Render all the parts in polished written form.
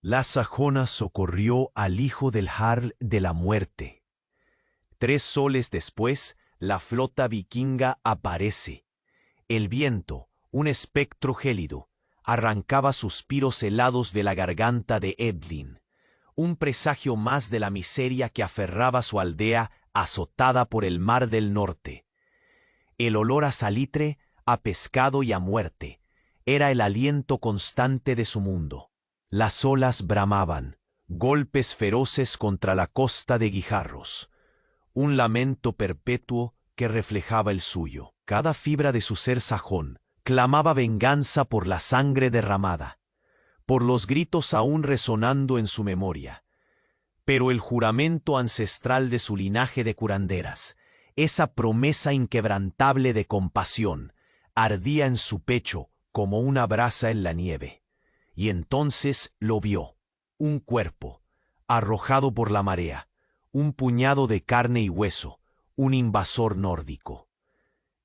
La sajona socorrió al hijo del jarl de la muerte. 3 soles después, la flota vikinga aparece. El viento, un espectro gélido, arrancaba suspiros helados de la garganta de Edlin, un presagio más de la miseria que aferraba su aldea azotada por el mar del norte. El olor a salitre, a pescado y a muerte, era el aliento constante de su mundo. Las olas bramaban, golpes feroces contra la costa de guijarros, un lamento perpetuo que reflejaba el suyo. Cada fibra de su ser sajón clamaba venganza por la sangre derramada, por los gritos aún resonando en su memoria. Pero el juramento ancestral de su linaje de curanderas, esa promesa inquebrantable de compasión, ardía en su pecho como una brasa en la nieve. Y entonces lo vio, un cuerpo, arrojado por la marea, un puñado de carne y hueso, un invasor nórdico.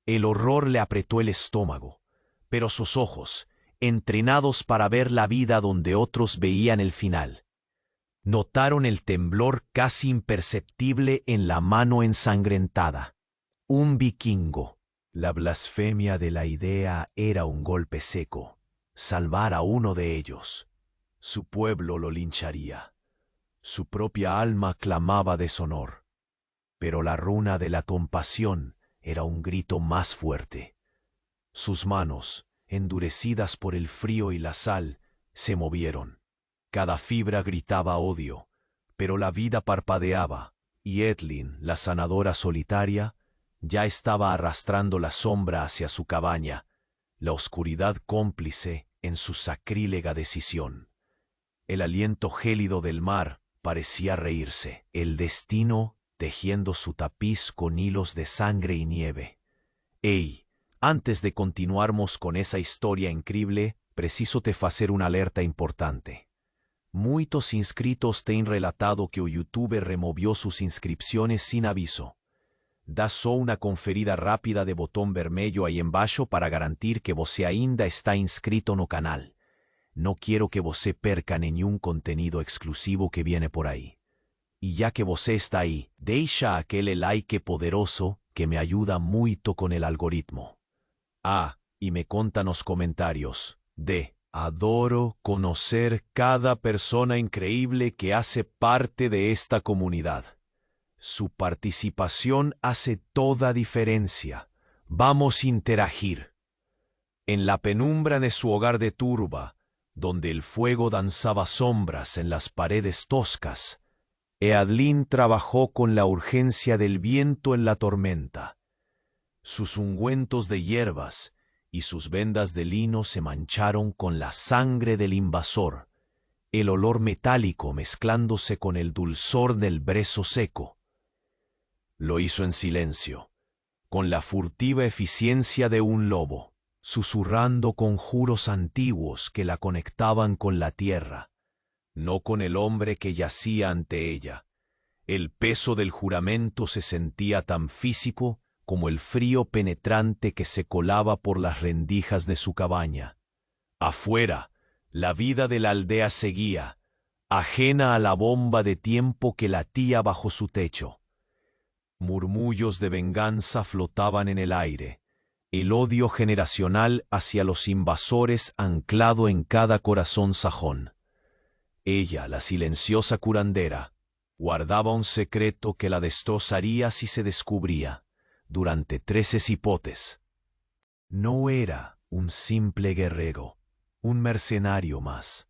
El horror le apretó el estómago, pero sus ojos, entrenados para ver la vida donde otros veían el final, notaron el temblor casi imperceptible en la mano ensangrentada. Un vikingo. La blasfemia de la idea era un golpe seco. Salvar a uno de ellos. Su pueblo lo lincharía. Su propia alma clamaba deshonor. Pero la runa de la compasión era un grito más fuerte. Sus manos, endurecidas por el frío y la sal, se movieron. Cada fibra gritaba odio, pero la vida parpadeaba, y Edlin, la sanadora solitaria, ya estaba arrastrando la sombra hacia su cabaña, la oscuridad cómplice en su sacrílega decisión. El aliento gélido del mar parecía reírse, el destino tejiendo su tapiz con hilos de sangre y nieve. Ey, antes de continuarmos con esa historia increíble, preciso te facer una alerta importante. Muitos inscritos têm relatado que o YouTube removió sus inscripciones sin aviso. Dá só una conferida rápida de botón vermelho aí embaixo para garantir que você ainda está inscrito no canal. No quiero que você perca nenhum contenido exclusivo que viene por ahí. Y ya que você está ahí, deixa aquele like poderoso que me ayuda muito con el algoritmo. Ah, y me conta nos comentarios. Adoro conocer cada persona increíble que hace parte de esta comunidad. Su participación hace toda diferencia. Vamos a interagir. En la penumbra de su hogar de turba, donde el fuego danzaba sombras en las paredes toscas, Eadlin trabajó con la urgencia del viento en la tormenta. Sus ungüentos de hierbas y sus vendas de lino se mancharon con la sangre del invasor, el olor metálico mezclándose con el dulzor del brezo seco. Lo hizo en silencio, con la furtiva eficiencia de un lobo, susurrando conjuros antiguos que la conectaban con la tierra, no con el hombre que yacía ante ella. El peso del juramento se sentía tan físico como el frío penetrante que se colaba por las rendijas de su cabaña. Afuera, la vida de la aldea seguía, ajena a la bomba de tiempo que latía bajo su techo. Murmullos de venganza flotaban en el aire, el odio generacional hacia los invasores anclado en cada corazón sajón. Ella, la silenciosa curandera, guardaba un secreto que la destrozaría si se descubría. Durante 13 cipotes. No era un simple guerrero, un mercenario más.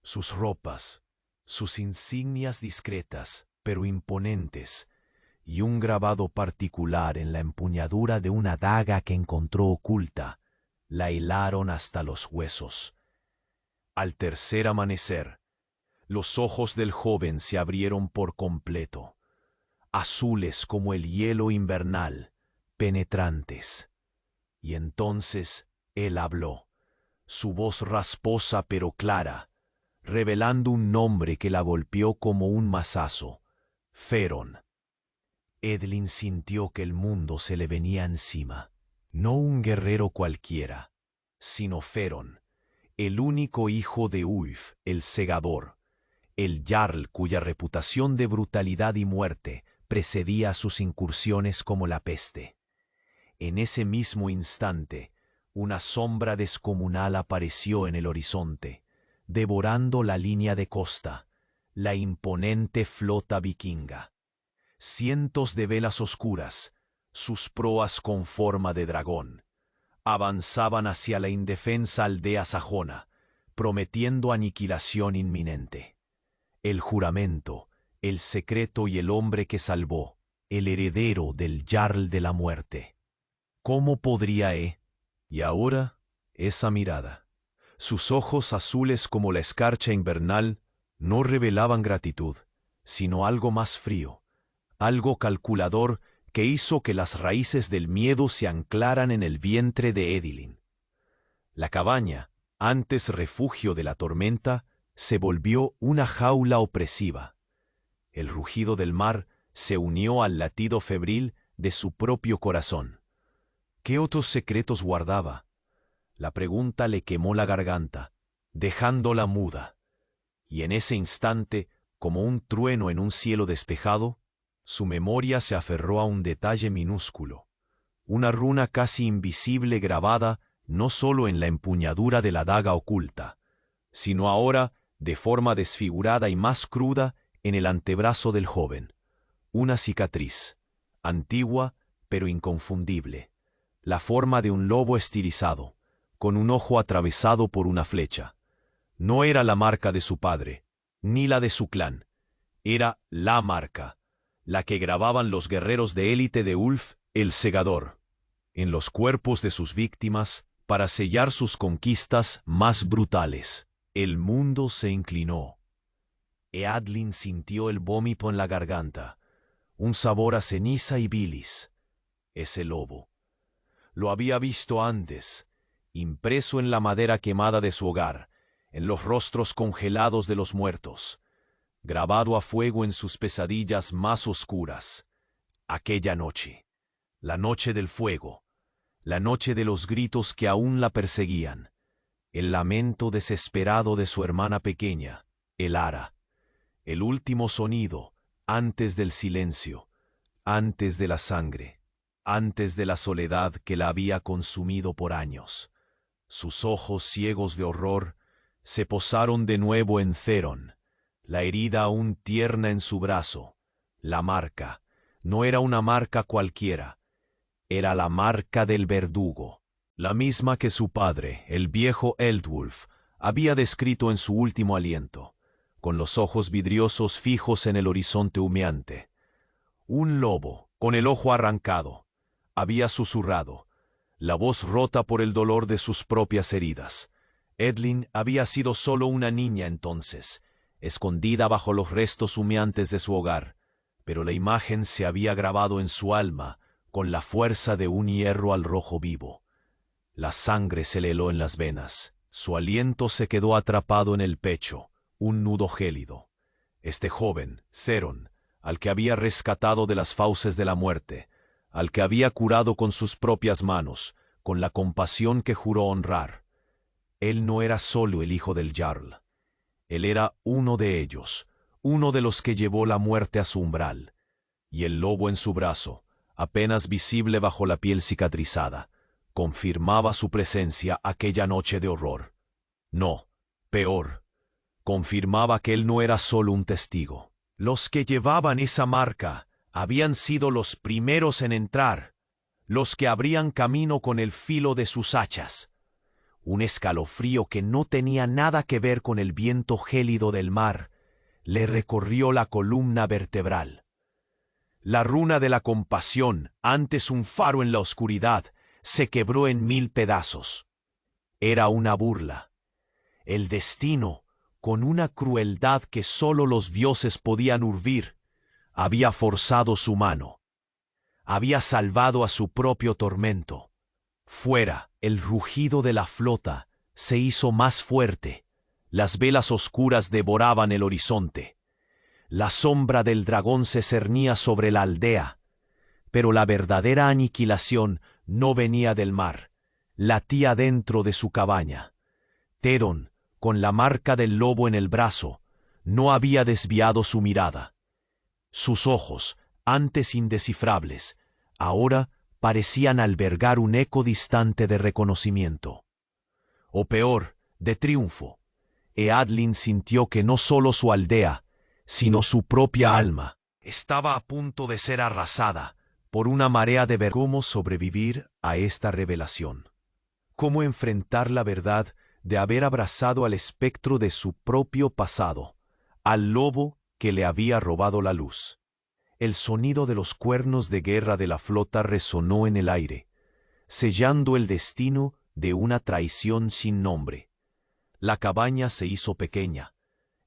Sus ropas, sus insignias discretas, pero imponentes, y un grabado particular en la empuñadura de una daga que encontró oculta, la hilaron hasta los huesos. Al tercer amanecer, los ojos del joven se abrieron por completo. Azules como el hielo invernal, penetrantes. Y entonces él habló, su voz rasposa pero clara, revelando un nombre que la golpeó como un mazazo: Feron. Edlin sintió que el mundo se le venía encima. No un guerrero cualquiera, sino Feron, el único hijo de Ulf, el segador, el jarl cuya reputación de brutalidad y muerte precedía a sus incursiones como la peste. En ese mismo instante, una sombra descomunal apareció en el horizonte, devorando la línea de costa, la imponente flota vikinga. Cientos de velas oscuras, sus proas con forma de dragón, avanzaban hacia la indefensa aldea sajona, prometiendo aniquilación inminente. El juramento, el secreto y el hombre que salvó, el heredero del Jarl de la Muerte. ¿Cómo podría Y ahora, esa mirada. Sus ojos azules como la escarcha invernal no revelaban gratitud, sino algo más frío, algo calculador que hizo que las raíces del miedo se anclaran en el vientre de Edilin. La cabaña, antes refugio de la tormenta, se volvió una jaula opresiva. El rugido del mar se unió al latido febril de su propio corazón. ¿Qué otros secretos guardaba? La pregunta le quemó la garganta, dejándola muda. Y en ese instante, como un trueno en un cielo despejado, su memoria se aferró a un detalle minúsculo, una runa casi invisible grabada no solo en la empuñadura de la daga oculta, sino ahora, de forma desfigurada y más cruda, en el antebrazo del joven. Una cicatriz, antigua pero inconfundible, la forma de un lobo estilizado, con un ojo atravesado por una flecha. No era la marca de su padre, ni la de su clan. Era la marca, la que grababan los guerreros de élite de Ulf, el segador, en los cuerpos de sus víctimas para sellar sus conquistas más brutales. El mundo se inclinó. Eadlin sintió el vómito en la garganta, un sabor a ceniza y bilis. Ese lobo. Lo había visto antes, impreso en la madera quemada de su hogar, en los rostros congelados de los muertos, grabado a fuego en sus pesadillas más oscuras. Aquella noche, la noche del fuego, la noche de los gritos que aún la perseguían, el lamento desesperado de su hermana pequeña, Elara, el último sonido antes del silencio, antes de la sangre, antes de la soledad que la había consumido por años. Sus ojos ciegos de horror se posaron de nuevo en Theron, la herida aún tierna en su brazo. La marca no era una marca cualquiera, era la marca del verdugo, la misma que su padre, el viejo Eldwulf, había descrito en su último aliento, con los ojos vidriosos fijos en el horizonte humeante. Un lobo, con el ojo arrancado, había susurrado, la voz rota por el dolor de sus propias heridas. Edlin había sido solo una niña entonces, escondida bajo los restos humeantes de su hogar, pero la imagen se había grabado en su alma con la fuerza de un hierro al rojo vivo. La sangre se le heló en las venas, su aliento se quedó atrapado en el pecho, un nudo gélido. Este joven, Theron, al que había rescatado de las fauces de la muerte, al que había curado con sus propias manos, con la compasión que juró honrar. Él no era solo el hijo del Jarl. Él era uno de ellos, uno de los que llevó la muerte a su umbral. Y el lobo en su brazo, apenas visible bajo la piel cicatrizada, confirmaba su presencia aquella noche de horror. No, peor, confirmaba que él no era solo un testigo. Los que llevaban esa marca habían sido los primeros en entrar, los que abrían camino con el filo de sus hachas. Un escalofrío que no tenía nada que ver con el viento gélido del mar le recorrió la columna vertebral. La runa de la compasión, antes un faro en la oscuridad, se quebró en 1000 pedazos. Era una burla. El destino, con una crueldad que solo los dioses podían urdir, había forzado su mano. Había salvado a su propio tormento. Fuera, el rugido de la flota se hizo más fuerte. Las velas oscuras devoraban el horizonte. La sombra del dragón se cernía sobre la aldea. Pero la verdadera aniquilación no venía del mar, latía dentro de su cabaña. Theron, con la marca del lobo en el brazo, no había desviado su mirada. Sus ojos, antes indescifrables, ahora parecían albergar un eco distante de reconocimiento. O peor, de triunfo. Eadlin sintió que no solo su aldea, sino su propia alma, estaba a punto de ser arrasada por una marea de ¿Cómo sobrevivir a esta revelación? ¿Cómo enfrentar la verdad de haber abrazado al espectro de su propio pasado, al lobo que le había robado la luz? El sonido de los cuernos de guerra de la flota resonó en el aire, sellando el destino de una traición sin nombre. La cabaña se hizo pequeña,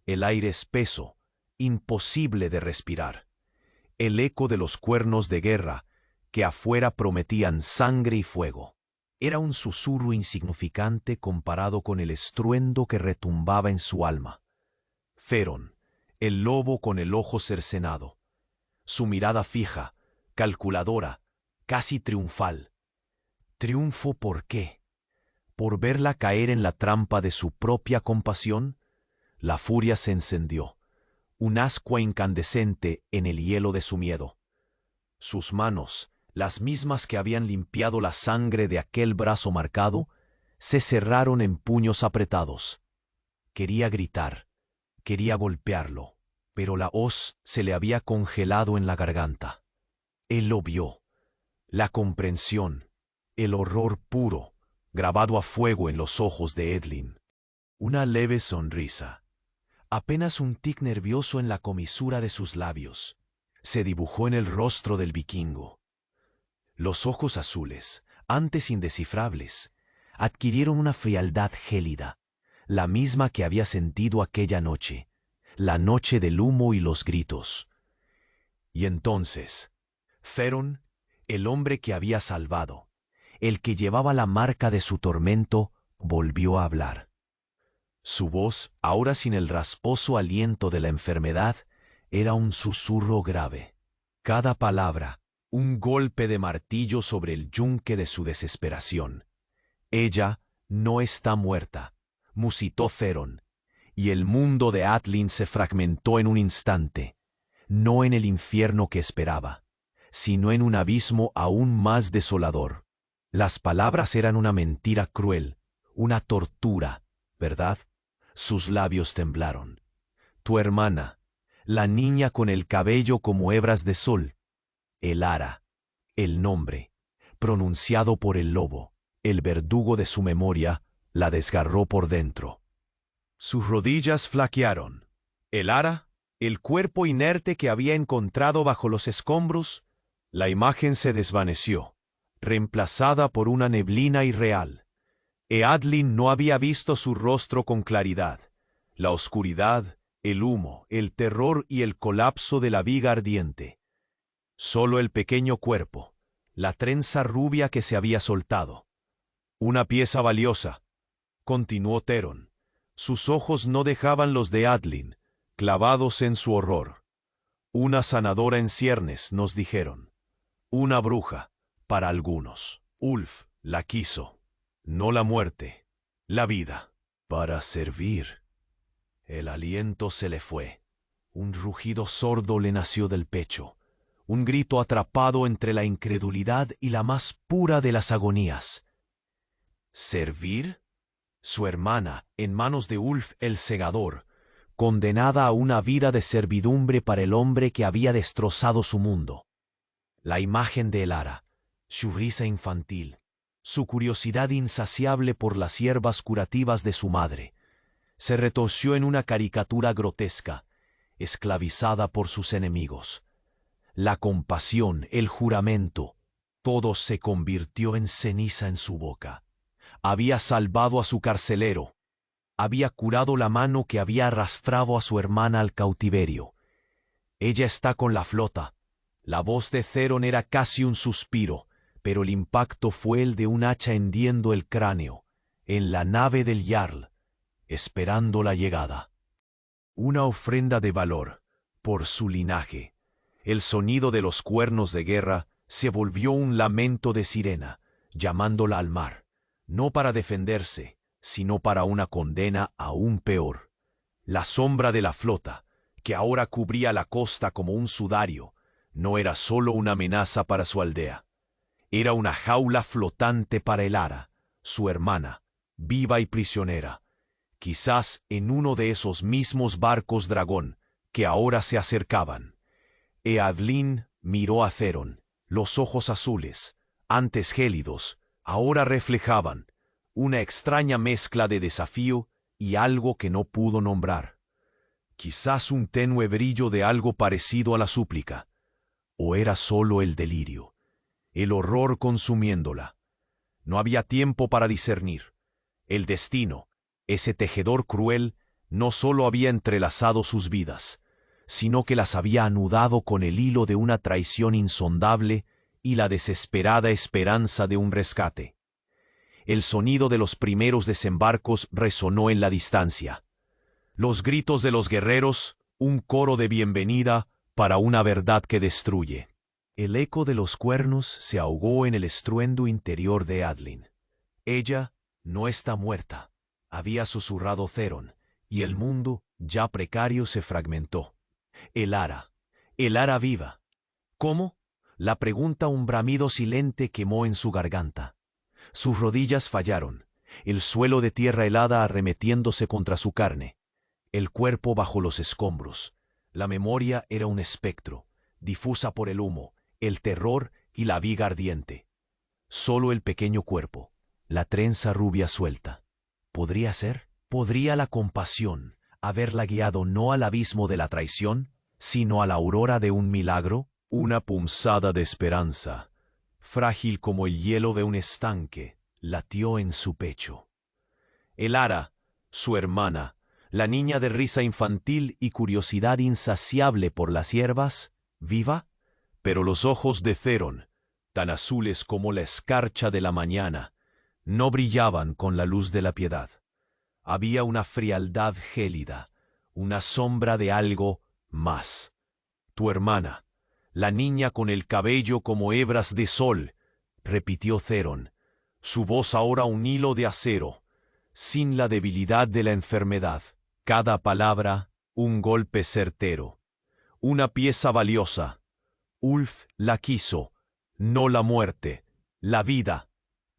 el aire espeso, imposible de respirar. El eco de los cuernos de guerra, que afuera prometían sangre y fuego, era un susurro insignificante comparado con el estruendo que retumbaba en su alma. Theron, el lobo con el ojo cercenado, su mirada fija, calculadora, casi triunfal. ¿Triunfo por qué? ¿Por verla caer en la trampa de su propia compasión? La furia se encendió, un ascua incandescente en el hielo de su miedo. Sus manos, las mismas que habían limpiado la sangre de aquel brazo marcado, se cerraron en puños apretados. Quería gritar, quería golpearlo, pero la hoz se le había congelado en la garganta. Él lo vio, la comprensión, el horror puro, grabado a fuego en los ojos de Eadlin. Una leve sonrisa, apenas un tic nervioso en la comisura de sus labios, se dibujó en el rostro del vikingo. Los ojos azules, antes indescifrables, adquirieron una frialdad gélida, la misma que había sentido aquella noche, la noche del humo y los gritos. Y entonces, Theron, el hombre que había salvado, el que llevaba la marca de su tormento, volvió a hablar. Su voz, ahora sin el rasposo aliento de la enfermedad, era un susurro grave. Cada palabra, un golpe de martillo sobre el yunque de su desesperación. Ella no está muerta, musitó Theron, y el mundo de Atlin se fragmentó en un instante, no en el infierno que esperaba, sino en un abismo aún más desolador. Las palabras eran una mentira cruel, una tortura, ¿verdad? Sus labios temblaron. Tu hermana, la niña con el cabello como hebras de sol. Elara, el nombre, pronunciado por el lobo, el verdugo de su memoria, la desgarró por dentro. Sus rodillas flaquearon. Elara, el cuerpo inerte que había encontrado bajo los escombros, la imagen se desvaneció, reemplazada por una neblina irreal. Eadlin no había visto su rostro con claridad. La oscuridad, el humo, el terror y el colapso de la viga ardiente. Solo el pequeño cuerpo, la trenza rubia que se había soltado. Una pieza valiosa, continuó Theron. Sus ojos no dejaban los de Eadlin, clavados en su horror. Una sanadora en ciernes, nos dijeron. Una bruja, para algunos. Ulf la quiso. No la muerte, la vida, para servir. El aliento se le fue. Un rugido sordo le nació del pecho. Un grito atrapado entre la incredulidad y la más pura de las agonías. ¿Servir? Su hermana, en manos de Ulf el Segador, condenada a una vida de servidumbre para el hombre que había destrozado su mundo. La imagen de Elara, su risa infantil, su curiosidad insaciable por las hierbas curativas de su madre, se retorció en una caricatura grotesca, esclavizada por sus enemigos. La compasión, el juramento, todo se convirtió en ceniza en su boca. Había salvado a su carcelero. Había curado la mano que había arrastrado a su hermana al cautiverio. Ella está con la flota. La voz de Theron era casi un suspiro, pero el impacto fue el de un hacha hendiendo el cráneo, en la nave del Jarl, esperando la llegada. Una ofrenda de valor, por su linaje. El sonido de los cuernos de guerra se volvió un lamento de sirena, llamándola al mar, no para defenderse, sino para una condena aún peor. La sombra de la flota, que ahora cubría la costa como un sudario, no era solo una amenaza para su aldea. Era una jaula flotante para Elara, su hermana, viva y prisionera, quizás en uno de esos mismos barcos dragón que ahora se acercaban. Eadlin miró a Theron. Los ojos azules, antes gélidos, ahora reflejaban una extraña mezcla de desafío y algo que no pudo nombrar. Quizás un tenue brillo de algo parecido a la súplica, o era solo el delirio, el horror consumiéndola. No había tiempo para discernir. El destino, ese tejedor cruel, no solo había entrelazado sus vidas, sino que las había anudado con el hilo de una traición insondable y la desesperada esperanza de un rescate. El sonido de los primeros desembarcos resonó en la distancia. Los gritos de los guerreros, un coro de bienvenida para una verdad que destruye. El eco de los cuernos se ahogó en el estruendo interior de Eadlin. Ella no está muerta, había susurrado Theron, y el mundo, ya precario, se fragmentó. Elara viva. ¿Cómo? La pregunta, un bramido silente quemó en su garganta. Sus rodillas fallaron, el suelo de tierra helada arremetiéndose contra su carne, el cuerpo bajo los escombros. La memoria era un espectro, difusa por el humo, el terror y la viga ardiente. Solo el pequeño cuerpo, la trenza rubia suelta. ¿Podría ser? ¿Podría la compasión haberla guiado no al abismo de la traición, sino a la aurora de un milagro? Una punzada de esperanza, frágil como el hielo de un estanque, latió en su pecho. Elara, su hermana, la niña de risa infantil y curiosidad insaciable por las hierbas, viva, pero los ojos de Theron, tan azules como la escarcha de la mañana, no brillaban con la luz de la piedad. Había una frialdad gélida, una sombra de algo más. Tu hermana, la niña con el cabello como hebras de sol, repitió Theron, su voz ahora un hilo de acero, sin la debilidad de la enfermedad. Cada palabra, un golpe certero, una pieza valiosa. Ulf la quiso, no la muerte, la vida,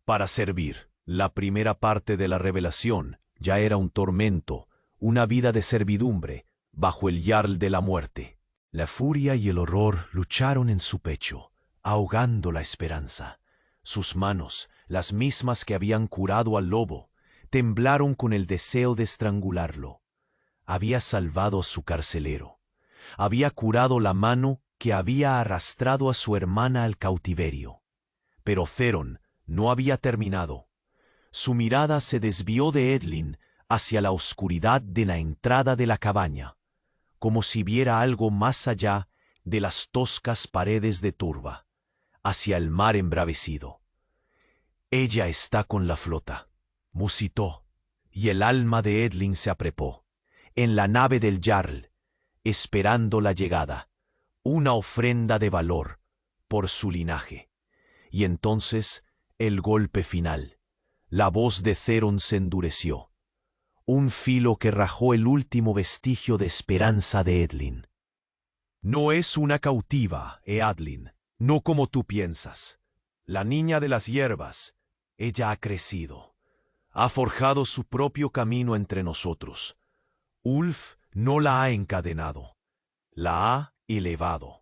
para servir. La primera parte de la revelación ya era un tormento, una vida de servidumbre, bajo el Jarl de la muerte. La furia y el horror lucharon en su pecho, ahogando la esperanza. Sus manos, las mismas que habían curado al lobo, temblaron con el deseo de estrangularlo. Había salvado a su carcelero. Había curado la mano que había arrastrado a su hermana al cautiverio. Pero Theron no había terminado. Su mirada se desvió de Eadlin hacia la oscuridad de la entrada de la cabaña, como si viera algo más allá de las toscas paredes de turba, hacia el mar embravecido. Ella está con la flota, musitó, y el alma de Eadlin se aprepó, en la nave del Jarl, esperando la llegada, una ofrenda de valor por su linaje. Y entonces el golpe final. La voz de Theron se endureció, un filo que rajó el último vestigio de esperanza de Eadlin. No es una cautiva, Eadlin, no como tú piensas. La niña de las hierbas, ella ha crecido, ha forjado su propio camino entre nosotros. Ulf no la ha encadenado, la ha elevado.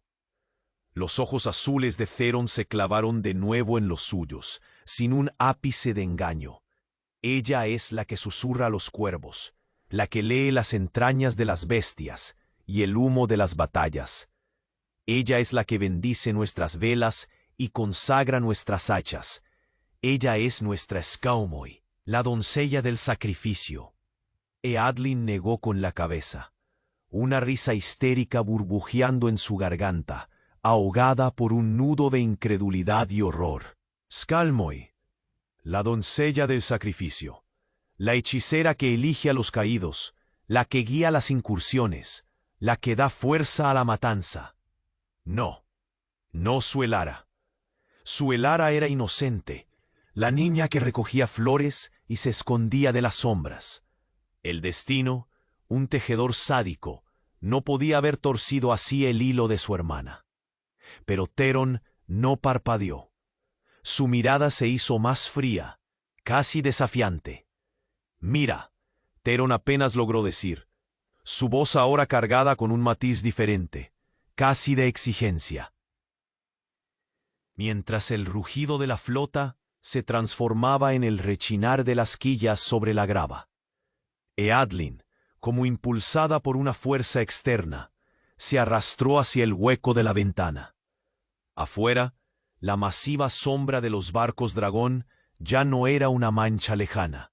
Los ojos azules de Theron se clavaron de nuevo en los suyos, sin un ápice de engaño. Ella es la que susurra a los cuervos, la que lee las entrañas de las bestias y el humo de las batallas. Ella es la que bendice nuestras velas y consagra nuestras hachas. Ella es nuestra Skaumoy, la doncella del sacrificio. Eadlin negó con la cabeza, una risa histérica burbujeando en su garganta, ahogada por un nudo de incredulidad y horror. Skalmoy, la doncella del sacrificio, la hechicera que elige a los caídos, la que guía las incursiones, la que da fuerza a la matanza. No, no su Elara. Su Elara era inocente, la niña que recogía flores y se escondía de las sombras. El destino, un tejedor sádico, no podía haber torcido así el hilo de su hermana. Pero Theron no parpadeó. Su mirada se hizo más fría, casi desafiante. «Mira», Theron apenas logró decir, su voz ahora cargada con un matiz diferente, casi de exigencia. Mientras el rugido de la flota se transformaba en el rechinar de las quillas sobre la grava. Eadlyn, como impulsada por una fuerza externa, se arrastró hacia el hueco de la ventana. Afuera, la masiva sombra de los barcos dragón ya no era una mancha lejana.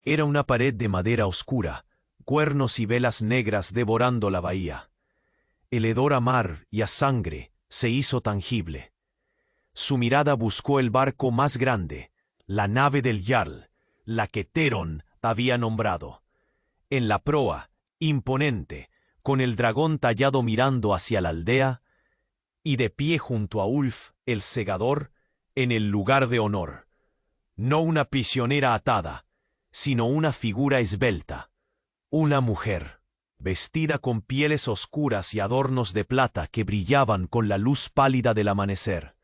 Era una pared de madera oscura, cuernos y velas negras devorando la bahía. El hedor a mar y a sangre se hizo tangible. Su mirada buscó el barco más grande, la nave del Jarl, la que Theron había nombrado. En la proa, imponente, con el dragón tallado mirando hacia la aldea, y de pie junto a Ulf, el segador, en el lugar de honor. No una prisionera atada, sino una figura esbelta, una mujer, vestida con pieles oscuras y adornos de plata que brillaban con la luz pálida del amanecer.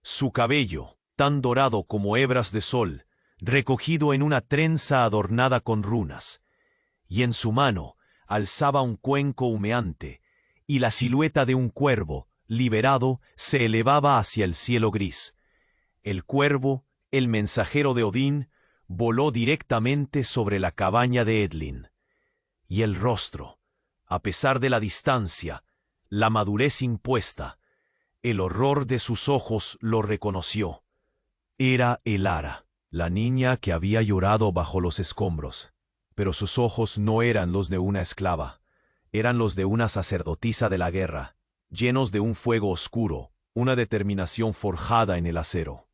Su cabello, tan dorado como hebras de sol, recogido en una trenza adornada con runas, y en su mano alzaba un cuenco humeante, y la silueta de un cuervo, liberado, se elevaba hacia el cielo gris. El cuervo, el mensajero de Odín, voló directamente sobre la cabaña de Edlin. Y el rostro, a pesar de la distancia, la madurez impuesta, el horror de sus ojos lo reconoció. Era Elara, la niña que había llorado bajo los escombros. Pero sus ojos no eran los de una esclava, eran los de una sacerdotisa de la guerra, llenos de un fuego oscuro, una determinación forjada en el acero.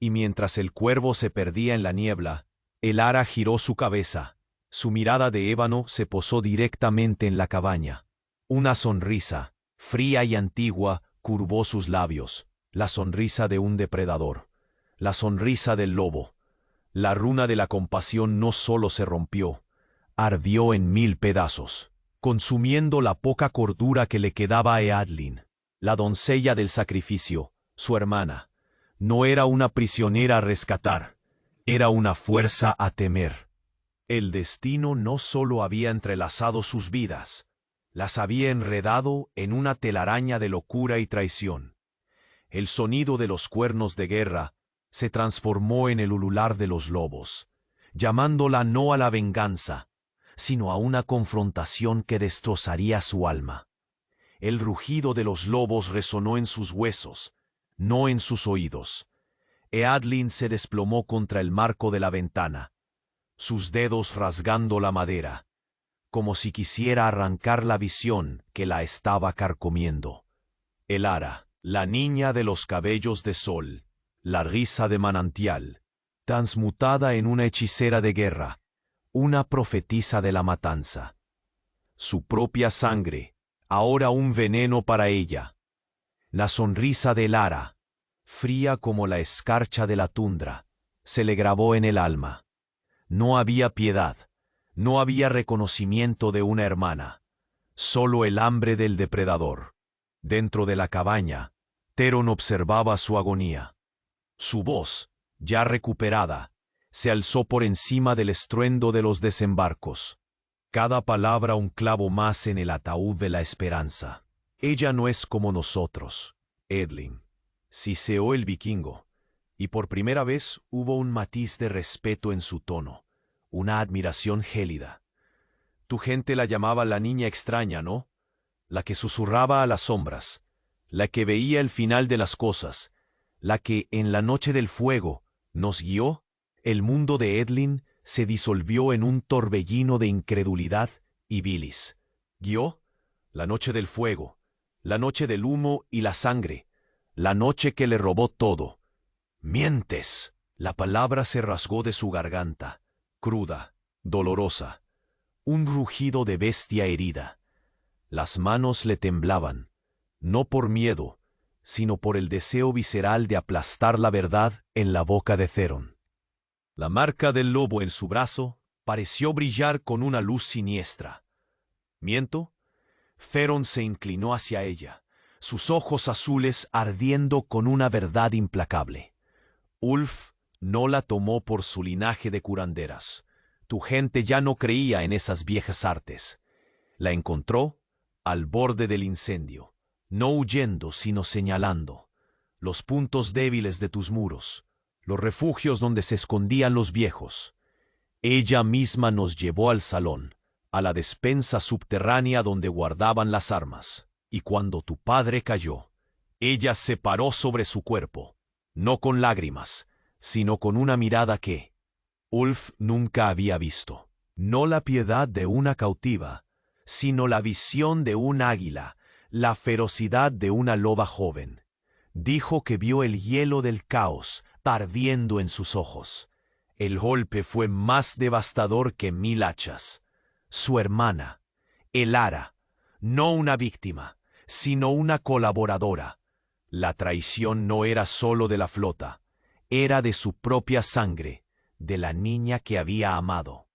Y mientras el cuervo se perdía en la niebla, Elara giró su cabeza. Su mirada de ébano se posó directamente en la cabaña. Una sonrisa, fría y antigua, curvó sus labios, la sonrisa de un depredador, la sonrisa del lobo. La runa de la compasión no solo se rompió, ardió en 1000 pedazos, consumiendo la poca cordura que le quedaba a Eadlyn, la doncella del sacrificio, su hermana. No era una prisionera a rescatar, era una fuerza a temer. El destino no solo había entrelazado sus vidas, las había enredado en una telaraña de locura y traición. El sonido de los cuernos de guerra se transformó en el ulular de los lobos, llamándola no a la venganza, sino a una confrontación que destrozaría su alma. El rugido de los lobos resonó en sus huesos, no en sus oídos. Eadlyn se desplomó contra el marco de la ventana, sus dedos rasgando la madera, como si quisiera arrancar la visión que la estaba carcomiendo. Elara, la niña de los cabellos de sol, la risa de manantial, transmutada en una hechicera de guerra, una profetisa de la matanza. Su propia sangre, ahora un veneno para ella. La sonrisa de Elara, fría como la escarcha de la tundra, se le grabó en el alma. No había piedad, no había reconocimiento de una hermana, solo el hambre del depredador. Dentro de la cabaña, Theron observaba su agonía. Su voz, ya recuperada, se alzó por encima del estruendo de los desembarcos. Cada palabra un clavo más en el ataúd de la esperanza. Ella no es como nosotros, Edlyn, siseó el vikingo, y por primera vez hubo un matiz de respeto en su tono, una admiración gélida. Tu gente la llamaba la niña extraña, ¿no? La que susurraba a las sombras, la que veía el final de las cosas, la que en la noche del fuego nos guió. El mundo de Edlyn se disolvió en un torbellino de incredulidad y bilis. ¿Guió? La noche del fuego, la noche del humo y la sangre, la noche que le robó todo. ¡Mientes! La palabra se rasgó de su garganta, cruda, dolorosa, un rugido de bestia herida. Las manos le temblaban, no por miedo, sino por el deseo visceral de aplastar la verdad en la boca de Theron. La marca del lobo en su brazo pareció brillar con una luz siniestra. ¿Miento? Theron se inclinó hacia ella, sus ojos azules ardiendo con una verdad implacable. Ulf no la tomó por su linaje de curanderas. Tu gente ya no creía en esas viejas artes. La encontró al borde del incendio, no huyendo sino señalando los puntos débiles de tus muros, los refugios donde se escondían los viejos. Ella misma nos llevó al salón, a la despensa subterránea donde guardaban las armas, y cuando tu padre cayó, ella se paró sobre su cuerpo, no con lágrimas, sino con una mirada que Ulf nunca había visto. No la piedad de una cautiva, sino la visión de un águila, la ferocidad de una loba joven. Dijo que vio el hielo del caos ardiendo en sus ojos. El golpe fue más devastador que 1000 hachas. Su hermana, Elara, no una víctima, sino una colaboradora. La traición no era solo de la flota, era de su propia sangre, de la niña que había amado.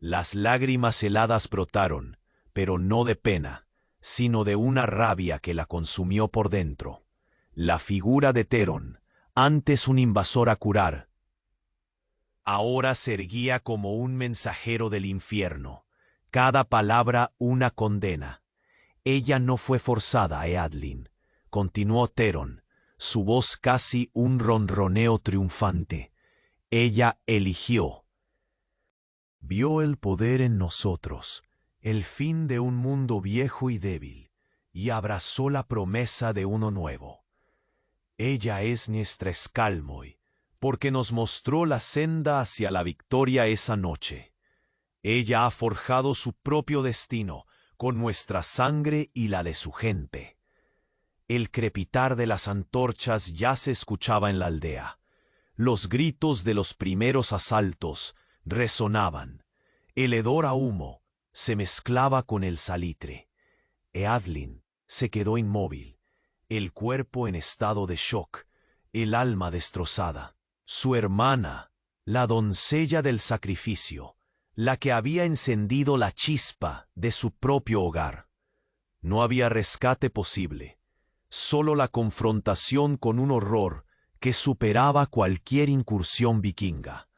Las lágrimas heladas brotaron, pero no de pena, sino de una rabia que la consumió por dentro. La figura de Theron, antes un invasor a curar, ahora se erguía como un mensajero del infierno, cada palabra una condena. Ella no fue forzada, Eadlin, continuó Theron, su voz casi un ronroneo triunfante. Ella eligió. Vio el poder en nosotros, el fin de un mundo viejo y débil, y abrazó la promesa de uno nuevo. Ella es nuestra Escalmoy, porque nos mostró la senda hacia la victoria esa noche. Ella ha forjado su propio destino con nuestra sangre y la de su gente. El crepitar de las antorchas ya se escuchaba en la aldea. Los gritos de los primeros asaltos resonaban. El hedor a humo se mezclaba con el salitre. Eadlin se quedó inmóvil, el cuerpo en estado de shock, el alma destrozada. Su hermana, la doncella del sacrificio, la que había encendido la chispa de su propio hogar. No había rescate posible, solo la confrontación con un horror que superaba cualquier incursión vikinga.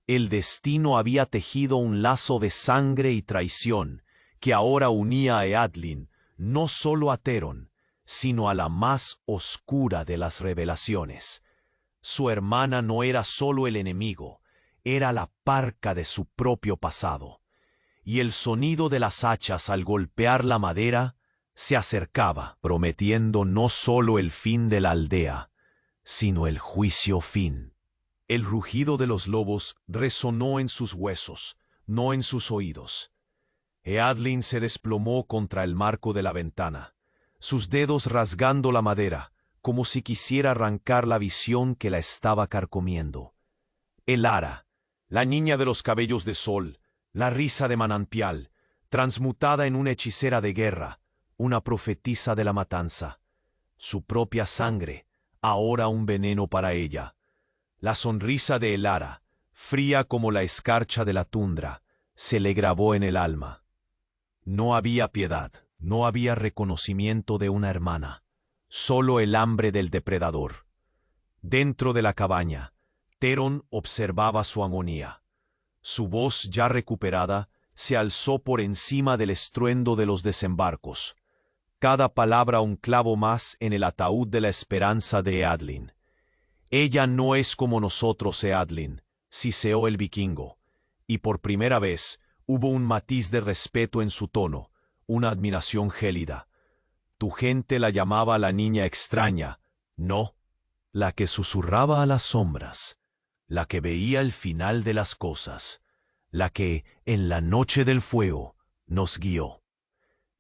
El destino había tejido un lazo de sangre y traición que ahora unía a Eadlin no solo a Theron, sino a la más oscura de las revelaciones. Su hermana no era solo el enemigo, era la parca de su propio pasado. Y el sonido de las hachas al golpear la madera se acercaba, prometiendo no solo el fin de la aldea, sino el juicio fin. El rugido de los lobos resonó en sus huesos, no en sus oídos. Eadlin se desplomó contra el marco de la ventana, sus dedos rasgando la madera, como si quisiera arrancar la visión que la estaba carcomiendo. Elara, la niña de los cabellos de sol, la risa de manantial, transmutada en una hechicera de guerra, una profetisa de la matanza. Su propia sangre, ahora un veneno para ella. La sonrisa de Elara, fría como la escarcha de la tundra, se le grabó en el alma. No había piedad, no había reconocimiento de una hermana, solo el hambre del depredador. Dentro de la cabaña, Theron observaba su agonía. Su voz ya recuperada se alzó por encima del estruendo de los desembarcos. Cada palabra un clavo más en el ataúd de la esperanza de Eadlin. Ella no es como nosotros, Eadlin, siseó el vikingo, y por primera vez hubo un matiz de respeto en su tono, una admiración gélida. Tu gente la llamaba la niña extraña, no, la que susurraba a las sombras, la que veía el final de las cosas, la que, en la noche del fuego, nos guió.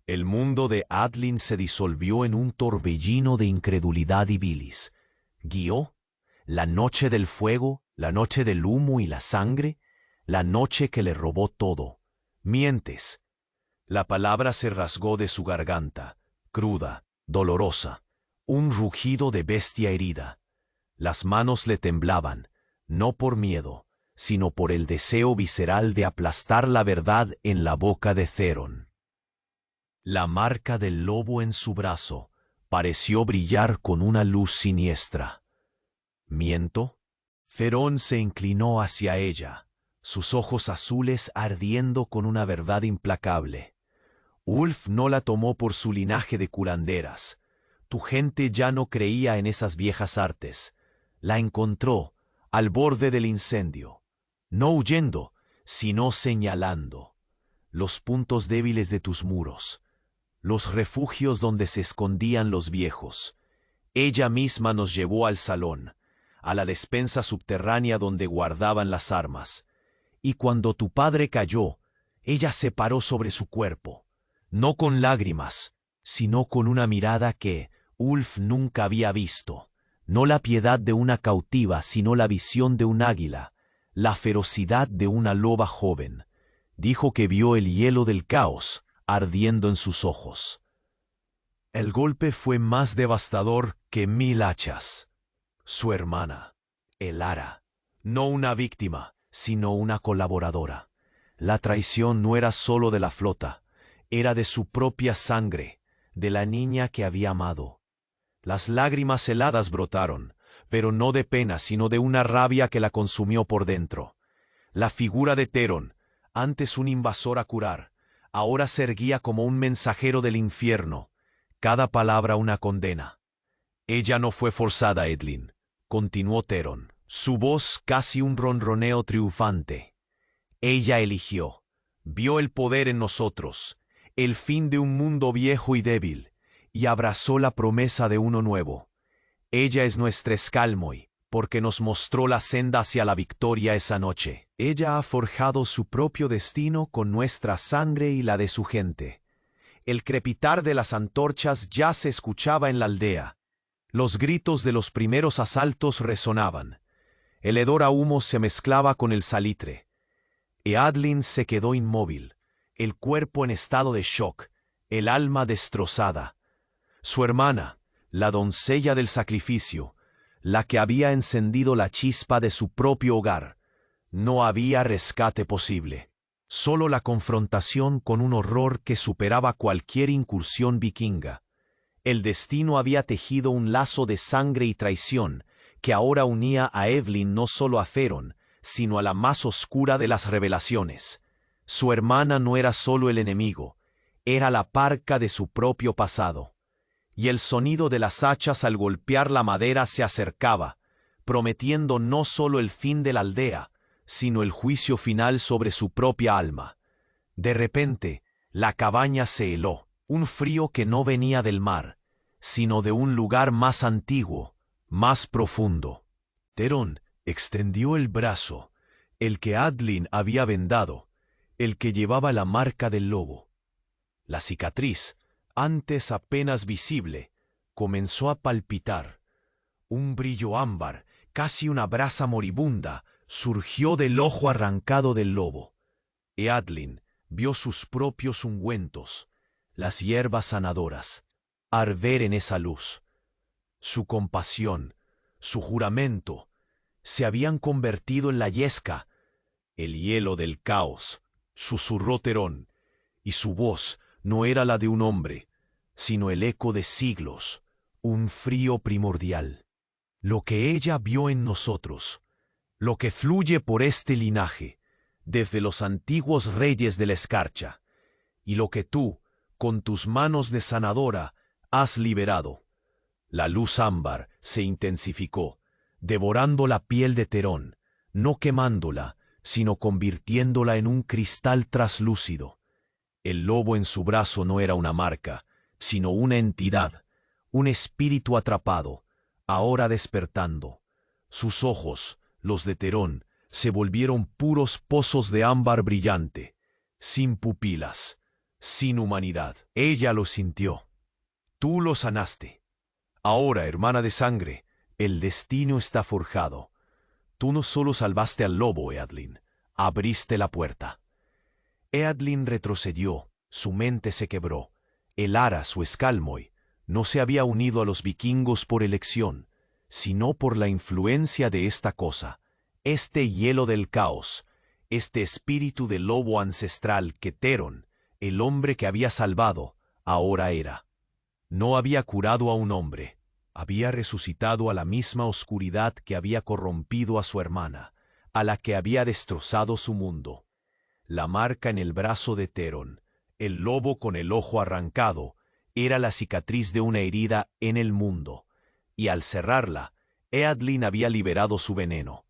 El mundo de Eadlin se disolvió en un torbellino de incredulidad y bilis. ¿Guió? ¿La noche del fuego, la noche del humo y la sangre? La noche que le robó todo. Mientes. La palabra se rasgó de su garganta, cruda, dolorosa, un rugido de bestia herida. Las manos le temblaban, no por miedo, sino por el deseo visceral de aplastar la verdad en la boca de Theron. La marca del lobo en su brazo pareció brillar con una luz siniestra. ¿Miento? Theron se inclinó hacia ella, sus ojos azules ardiendo con una verdad implacable. Ulf no la tomó por su linaje de curanderas. Tu gente ya no creía en esas viejas artes. La encontró al borde del incendio, no huyendo, sino señalando los puntos débiles de tus muros, los refugios donde se escondían los viejos. Ella misma nos llevó al salón, a la despensa subterránea donde guardaban las armas. Y cuando tu padre cayó, ella se paró sobre su cuerpo, no con lágrimas, sino con una mirada que Ulf nunca había visto. No la piedad de una cautiva, sino la visión de un águila, la ferocidad de una loba joven. Dijo que vio el hielo del caos ardiendo en sus ojos. El golpe fue más devastador que 1000 hachas. Su hermana, Elara, no una víctima, sino una colaboradora. La traición no era solo de la flota, era de su propia sangre, de la niña que había amado. Las lágrimas heladas brotaron, pero no de pena, sino de una rabia que la consumió por dentro. La figura de Theron, antes un invasor a curar, ahora se erguía como un mensajero del infierno, cada palabra una condena. Ella no fue forzada, Edlin, continuó Theron, su voz casi un ronroneo triunfante. Ella eligió, vio el poder en nosotros, el fin de un mundo viejo y débil, y abrazó la promesa de uno nuevo. Ella es nuestra Skalmoy, porque nos mostró la senda hacia la victoria esa noche. Ella ha forjado su propio destino con nuestra sangre y la de su gente. El crepitar de las antorchas ya se escuchaba en la aldea. Los gritos de los primeros asaltos resonaban. El hedor a humo se mezclaba con el salitre. Eadlin se quedó inmóvil, el cuerpo en estado de shock, el alma destrozada. Su hermana, la doncella del sacrificio, la que había encendido la chispa de su propio hogar, no había rescate posible. Solo la confrontación con un horror que superaba cualquier incursión vikinga. El destino había tejido un lazo de sangre y traición que ahora unía a Evelyn no solo a Theron, sino a la más oscura de las revelaciones. Su hermana no era solo el enemigo, era la parca de su propio pasado. Y el sonido de las hachas al golpear la madera se acercaba, prometiendo no solo el fin de la aldea, sino el juicio final sobre su propia alma. De repente, la cabaña se heló, un frío que no venía del mar, sino de un lugar más antiguo, más profundo. Theron extendió el brazo, el que Adlin había vendado, el que llevaba la marca del lobo. La cicatriz, antes apenas visible, comenzó a palpitar. Un brillo ámbar, casi una brasa moribunda, surgió del ojo arrancado del lobo. Eadlin vio sus propios ungüentos, las hierbas sanadoras, arder en esa luz. Su compasión, su juramento, se habían convertido en la yesca. El hielo del caos, susurró Theron, y su voz no era la de un hombre, sino el eco de siglos, un frío primordial. Lo que ella vio en nosotros, lo que fluye por este linaje, desde los antiguos reyes de la escarcha, y lo que tú, con tus manos de sanadora, has liberado. La luz ámbar se intensificó, devorando la piel de Theron, no quemándola, sino convirtiéndola en un cristal traslúcido. El lobo en su brazo no era una marca, sino una entidad, un espíritu atrapado, ahora despertando. Sus ojos, los de Theron, se volvieron puros pozos de ámbar brillante, sin pupilas, sin humanidad. Ella lo sintió. Tú lo sanaste. Ahora, hermana de sangre, el destino está forjado. Tú no solo salvaste al lobo, Eadlin, abriste la puerta. Eadlin retrocedió, su mente se quebró. Elara, su Skalmoy, no se había unido a los vikingos por elección, sino por la influencia de esta cosa, Este hielo del caos, este espíritu de lobo ancestral que Theron, el hombre que había salvado, ahora era. No había curado a un hombre, había resucitado a la misma oscuridad que había corrompido a su hermana, a la que había destrozado su mundo. La marca en el brazo de Theron, el lobo con el ojo arrancado, era la cicatriz de una herida en el mundo, y al cerrarla, Eadlin había liberado su veneno.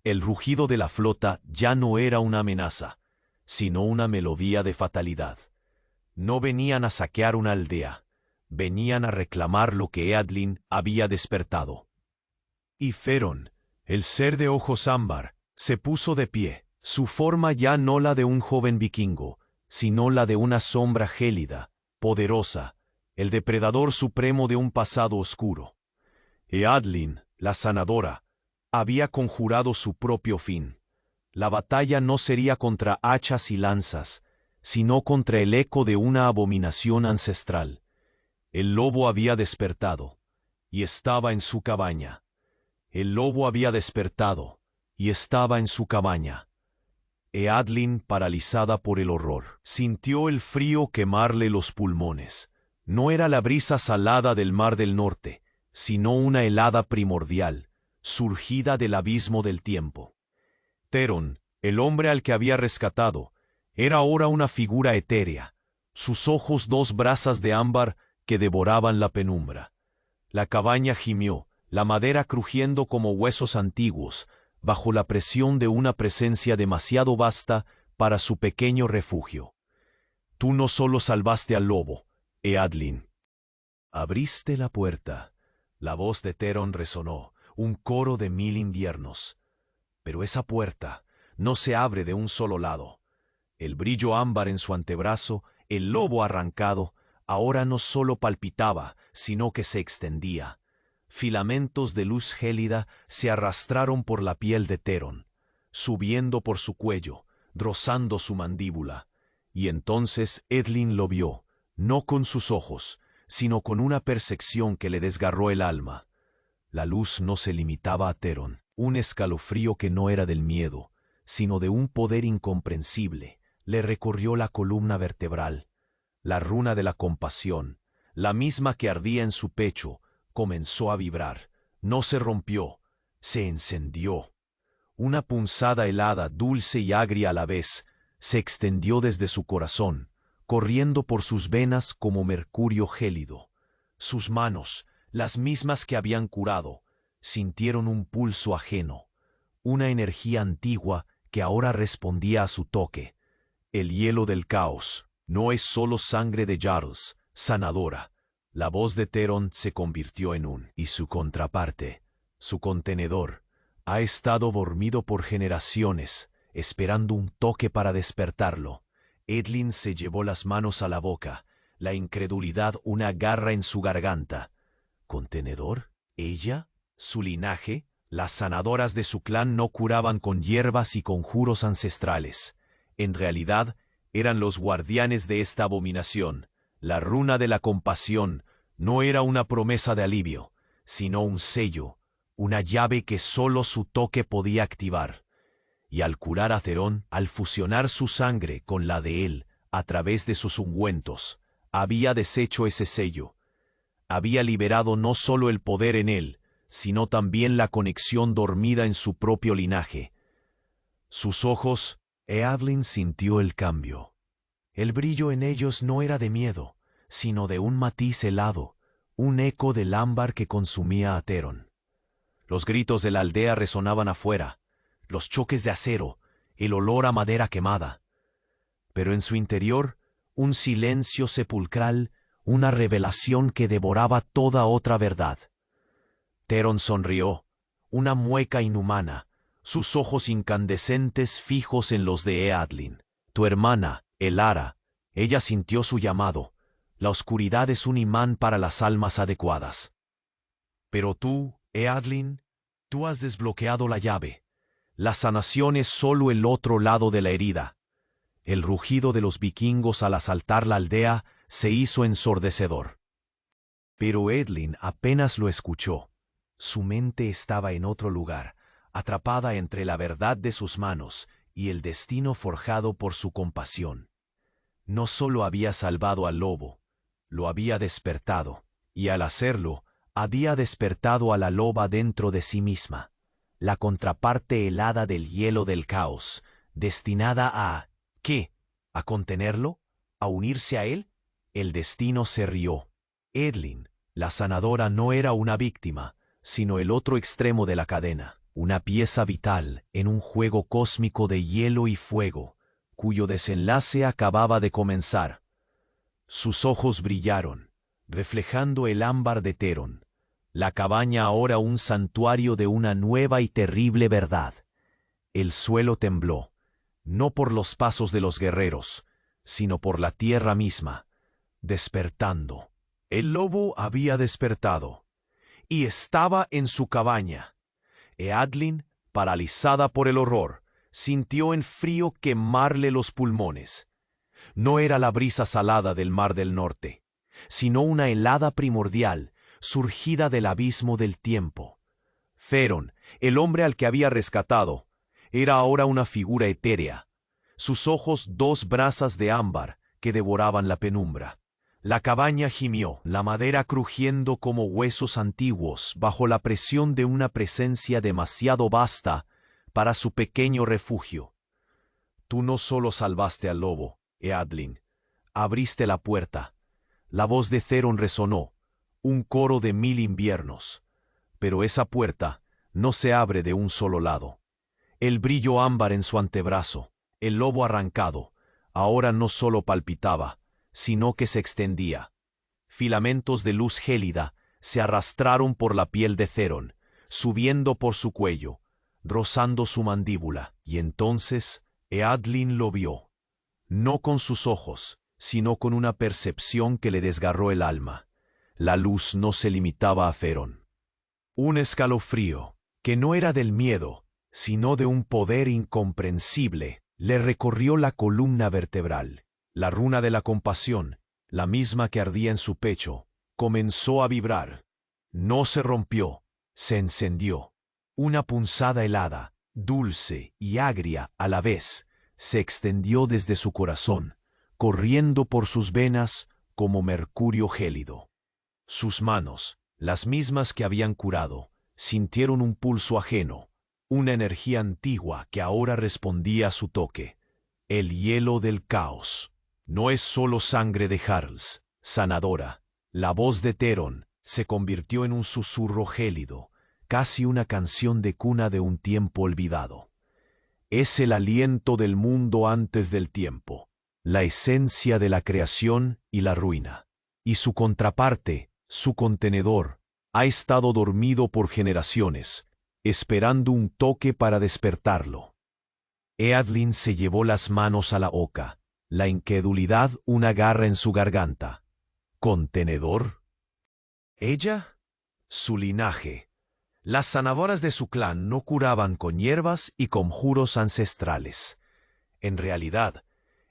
El rugido de la flota ya no era una amenaza, sino una melodía de fatalidad. No venían a saquear una aldea, venían a reclamar lo que Eadlin había despertado. Y Feron, el ser de ojos ámbar, se puso de pie, su forma ya no la de un joven vikingo, sino la de una sombra gélida, poderosa, el depredador supremo de un pasado oscuro. Eadlin, la sanadora, había conjurado su propio fin. La batalla no sería contra hachas y lanzas, sino contra el eco de una abominación ancestral. El lobo había despertado, y estaba en su cabaña. El lobo había despertado, y estaba en su cabaña. Eadlin, paralizada por el horror, sintió el frío quemarle los pulmones. No era la brisa salada del mar del norte, sino una helada primordial, surgida del abismo del tiempo. Theron, el hombre al que había rescatado, era ahora una figura etérea, sus ojos dos brasas de ámbar que devoraban la penumbra. La cabaña gimió, la madera crujiendo como huesos antiguos, bajo la presión de una presencia demasiado vasta para su pequeño refugio. Tú no solo salvaste al lobo, Eadlin. Abriste la puerta. La voz de Theron resonó, un coro de 1000 inviernos. Pero esa puerta no se abre de un solo lado. El brillo ámbar en su antebrazo, el lobo arrancado, ahora no solo palpitaba, sino que se extendía. Filamentos de luz gélida se arrastraron por la piel de Theron, subiendo por su cuello, rozando su mandíbula. Y entonces Eadlin lo vio, no con sus ojos, sino con una percepción que le desgarró el alma. La luz no se limitaba a Theron, un escalofrío que no era del miedo, sino de un poder incomprensible, le recorrió la columna vertebral. La runa de la compasión, la misma que ardía en su pecho, comenzó a vibrar. No se rompió, se encendió. Una punzada helada, dulce y agria a la vez, se extendió desde su corazón, corriendo por sus venas como mercurio gélido. Sus manos, las mismas que habían curado, sintieron un pulso ajeno, una energía antigua que ahora respondía a su toque. El hielo del caos no es solo sangre de Jarls, sanadora. La voz de Theron se convirtió en y su contraparte, su contenedor, ha estado dormido por generaciones, esperando un toque para despertarlo. Eadlin se llevó las manos a la boca, la incredulidad una garra en su garganta. ¿Contenedor? ¿Ella? ¿Su linaje? Las sanadoras de su clan no curaban con hierbas y conjuros ancestrales. En realidad, eran los guardianes de esta abominación. La runa de la compasión no era una promesa de alivio, sino un sello, una llave que solo su toque podía activar. Y al curar a Theron, al fusionar su sangre con la de él a través de sus ungüentos, había deshecho ese sello. Había liberado no solo el poder en él, sino también la conexión dormida en su propio linaje. Sus ojos, Eadlin sintió el cambio. El brillo en ellos no era de miedo, sino de un matiz helado, un eco del ámbar que consumía a Theron. Los gritos de la aldea resonaban afuera, los choques de acero, el olor a madera quemada. Pero en su interior, un silencio sepulcral, una revelación que devoraba toda otra verdad. Theron sonrió, una mueca inhumana, sus ojos incandescentes fijos en los de Eadlin. Tu hermana, Elara, ella sintió su llamado. La oscuridad es un imán para las almas adecuadas. Pero tú, Eadlin, tú has desbloqueado la llave. La sanación es solo el otro lado de la herida. El rugido de los vikingos al asaltar la aldea se hizo ensordecedor. Pero Eadlin apenas lo escuchó. Su mente estaba en otro lugar, atrapada entre la verdad de sus manos y el destino forjado por su compasión. No solo había salvado al lobo, lo había despertado, y al hacerlo, había despertado a la loba dentro de sí misma, la contraparte helada del hielo del caos, destinada a... ¿qué? ¿A contenerlo? ¿A unirse a él? El destino se rió. Edlin, la sanadora, no era una víctima, sino el otro extremo de la cadena, una pieza vital en un juego cósmico de hielo y fuego, cuyo desenlace acababa de comenzar. Sus ojos brillaron, reflejando el ámbar de Theron, la cabaña ahora un santuario de una nueva y terrible verdad. El suelo tembló, no por los pasos de los guerreros, sino por la tierra misma, despertando. El lobo había despertado, y estaba en su cabaña. Eadlin, paralizada por el horror, sintió en frío quemarle los pulmones. No era la brisa salada del mar del norte, sino una helada primordial, surgida del abismo del tiempo. Theron, el hombre al que había rescatado, era ahora una figura etérea, sus ojos dos brasas de ámbar que devoraban la penumbra. La cabaña gimió, la madera crujiendo como huesos antiguos bajo la presión de una presencia demasiado vasta para su pequeño refugio. Tú no solo salvaste al lobo, Eadlin, abriste la puerta. La voz de Theron resonó, un coro de 1000 inviernos. Pero esa puerta no se abre de un solo lado. El brillo ámbar en su antebrazo, el lobo arrancado, ahora no solo palpitaba, sino que se extendía. Filamentos de luz gélida se arrastraron por la piel de Theron, subiendo por su cuello, rozando su mandíbula, y entonces Eadlin lo vio. No con sus ojos, sino con una percepción que le desgarró el alma. La luz no se limitaba a Theron. Un escalofrío, que no era del miedo, sino de un poder incomprensible, le recorrió la columna vertebral. La runa de la compasión, la misma que ardía en su pecho, comenzó a vibrar. No se rompió, se encendió. Una punzada helada, dulce y agria a la vez, se extendió desde su corazón, corriendo por sus venas como mercurio gélido. Sus manos, las mismas que habían curado, sintieron un pulso ajeno, una energía antigua que ahora respondía a su toque. El hielo del caos. No es solo sangre de Jarls, sanadora. La voz de Theron se convirtió en un susurro gélido, casi una canción de cuna de un tiempo olvidado. Es el aliento del mundo antes del tiempo, la esencia de la creación y la ruina. Y su contraparte, su contenedor, ha estado dormido por generaciones, esperando un toque para despertarlo. Eadlin se llevó las manos a la boca, la incredulidad una garra en su garganta. ¿Contenedor? ¿Ella? Su linaje. Las sanadoras de su clan no curaban con hierbas y conjuros ancestrales. En realidad,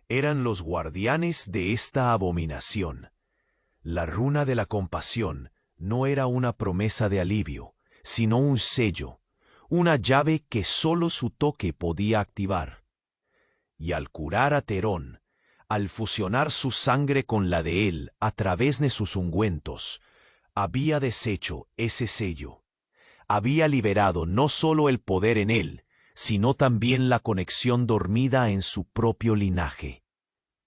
eran los guardianes de esta abominación. La runa de la compasión no era una promesa de alivio, sino un sello, una llave que solo su toque podía activar. Y al curar a Theron, al fusionar su sangre con la de él a través de sus ungüentos, había deshecho ese sello. Había liberado no solo el poder en él, sino también la conexión dormida en su propio linaje.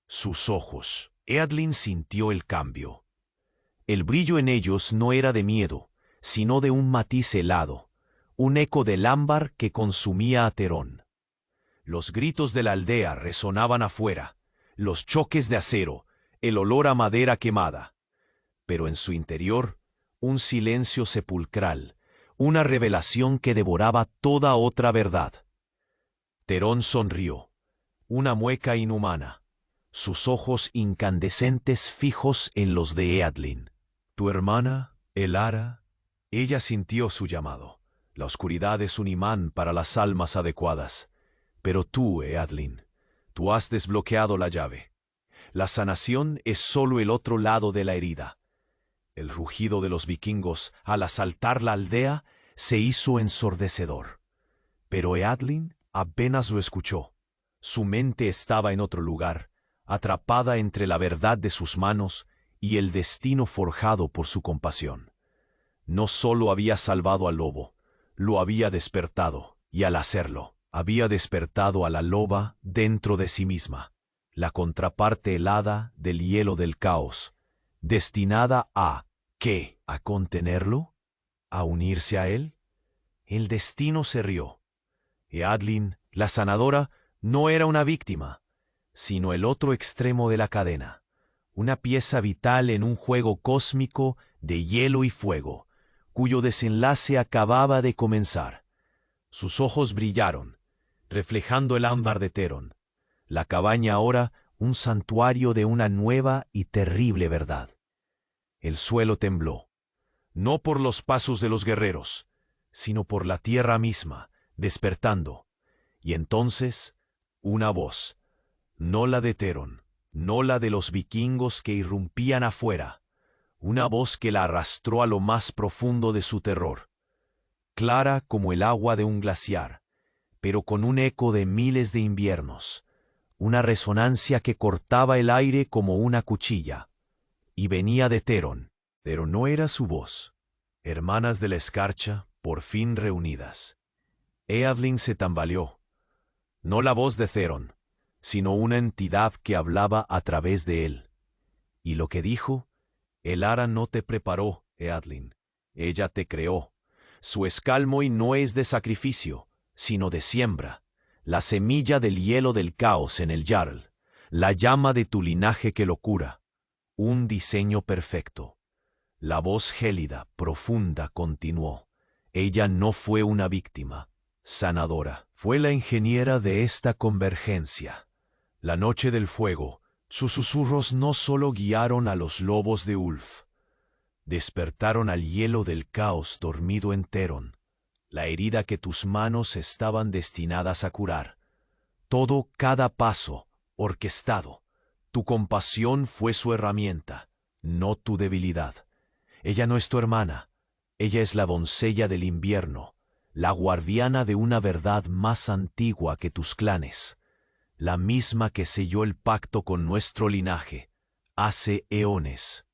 Sus ojos. Eadlin sintió el cambio. El brillo en ellos no era de miedo, sino de un matiz helado, un eco del ámbar que consumía a Theron. Los gritos de la aldea resonaban afuera, los choques de acero, el olor a madera quemada. Pero en su interior, un silencio sepulcral, una revelación que devoraba toda otra verdad. Theron sonrió, una mueca inhumana, sus ojos incandescentes fijos en los de Eadlin. «¿Tu hermana, Elara?» Ella sintió su llamado. La oscuridad es un imán para las almas adecuadas. Pero tú, Eadlin, tú has desbloqueado la llave. La sanación es solo el otro lado de la herida. El rugido de los vikingos al asaltar la aldea se hizo ensordecedor. Pero Eadlin apenas lo escuchó. Su mente estaba en otro lugar, atrapada entre la verdad de sus manos y el destino forjado por su compasión. No solo había salvado al lobo, lo había despertado, y al hacerlo, había despertado a la loba dentro de sí misma, la contraparte helada del hielo del caos, destinada a, ¿qué? ¿A contenerlo? ¿A unirse a él? El destino se rió. Eadlin, la sanadora, no era una víctima, sino el otro extremo de la cadena, una pieza vital en un juego cósmico de hielo y fuego, cuyo desenlace acababa de comenzar. Sus ojos brillaron, reflejando el ámbar de Theron, la cabaña ahora un santuario de una nueva y terrible verdad. El suelo tembló, no por los pasos de los guerreros, sino por la tierra misma, despertando. Y entonces, una voz, no la de Theron, no la de los vikingos que irrumpían afuera, una voz que la arrastró a lo más profundo de su terror, clara como el agua de un glaciar, pero con un eco de miles de inviernos, una resonancia que cortaba el aire como una cuchilla, y venía de Theron, pero no era su voz. Hermanas de la escarcha, por fin reunidas. Eadlin se tambaleó. No la voz de Theron, sino una entidad que hablaba a través de él. Y lo que dijo: Elara no te preparó, Eadlin. Ella te creó. Su escalmoy no es de sacrificio, sino de siembra. La semilla del hielo del caos en el Jarl. La llama de tu linaje que lo cura. Un diseño perfecto. La voz gélida, profunda, continuó. Ella no fue una víctima. Sanadora. Fue la ingeniera de esta convergencia. La noche del fuego, sus susurros no solo guiaron a los lobos de Ulf, despertaron al hielo del caos dormido en Theron, la herida que tus manos estaban destinadas a curar. Todo, cada paso, orquestado. Tu compasión fue su herramienta, no tu debilidad. Ella no es tu hermana, ella es la doncella del invierno, la guardiana de una verdad más antigua que tus clanes, la misma que selló el pacto con nuestro linaje hace eones,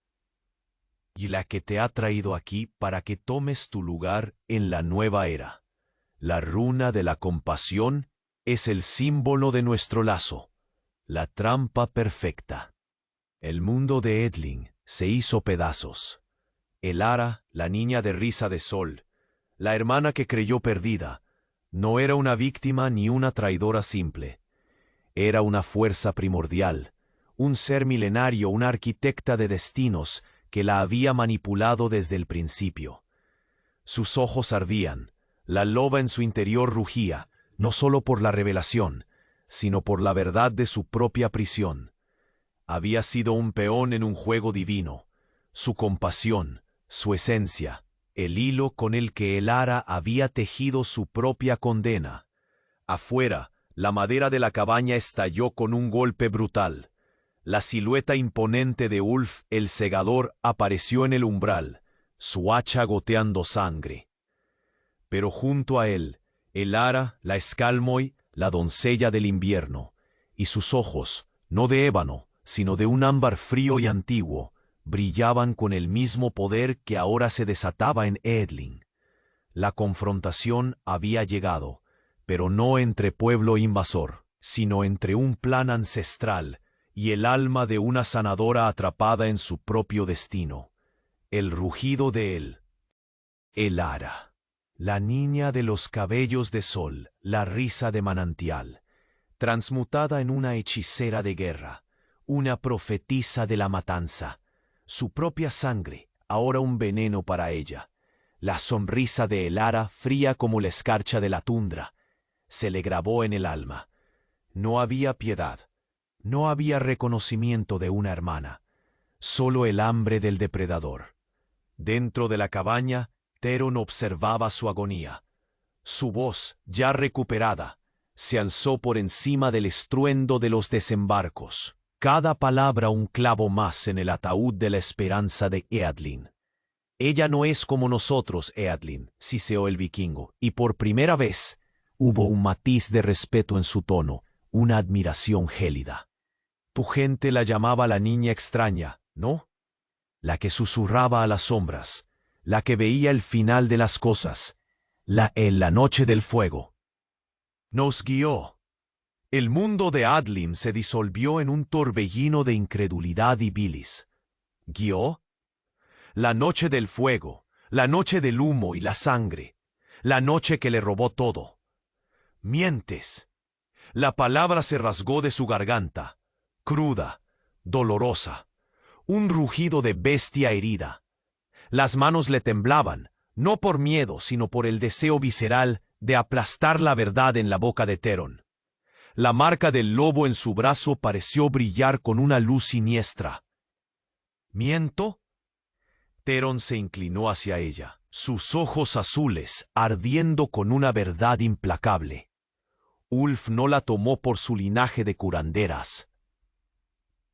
y la que te ha traído aquí para que tomes tu lugar en la nueva era. La runa de la compasión es el símbolo de nuestro lazo, la trampa perfecta. El mundo de Eadlin se hizo pedazos. Elara, la niña de risa de sol, la hermana que creyó perdida, no era una víctima ni una traidora simple. Era una fuerza primordial, un ser milenario, una arquitecta de destinos que la había manipulado desde el principio. Sus ojos ardían, la loba en su interior rugía, no solo por la revelación, sino por la verdad de su propia prisión. Había sido un peón en un juego divino. Su compasión, su esencia, el hilo con el que Elara había tejido su propia condena. Afuera, la madera de la cabaña estalló con un golpe brutal. La silueta imponente de Ulf el segador apareció en el umbral, su hacha goteando sangre. Pero junto a él, Elara, la escalmoy, la doncella del invierno, y sus ojos, no de ébano, sino de un ámbar frío y antiguo, brillaban con el mismo poder que ahora se desataba en Eadlin. La confrontación había llegado, pero no entre pueblo invasor, sino entre un plan ancestral y el alma de una sanadora atrapada en su propio destino. El rugido de él. Elara, la niña de los cabellos de sol, la risa de manantial, transmutada en una hechicera de guerra, una profetisa de la matanza, su propia sangre, ahora un veneno para ella. La sonrisa de Elara, fría como la escarcha de la tundra, se le grabó en el alma. No había piedad, no había reconocimiento de una hermana, solo el hambre del depredador. Dentro de la cabaña, Theron observaba su agonía. Su voz, ya recuperada, se alzó por encima del estruendo de los desembarcos. Cada palabra un clavo más en el ataúd de la esperanza de Eadlin. Ella no es como nosotros, Eadlin, siseó el vikingo, y por primera vez, Hubo un matiz de respeto en su tono, una admiración gélida. Tu gente la llamaba la niña extraña, ¿no? La que susurraba a las sombras, la que veía el final de las cosas, la en la noche del fuego. Nos guió. El mundo de Adlin se disolvió en un torbellino de incredulidad y bilis. ¿Guió? La noche del fuego, la noche del humo y la sangre, la noche que le robó todo. Mientes. La palabra se rasgó de su garganta, cruda, dolorosa, un rugido de bestia herida. Las manos le temblaban, no por miedo, sino por el deseo visceral de aplastar la verdad en la boca de Theron. La marca del lobo en su brazo pareció brillar con una luz siniestra. ¿Miento? Theron se inclinó hacia ella, sus ojos azules ardiendo con una verdad implacable. Ulf no la tomó por su linaje de curanderas.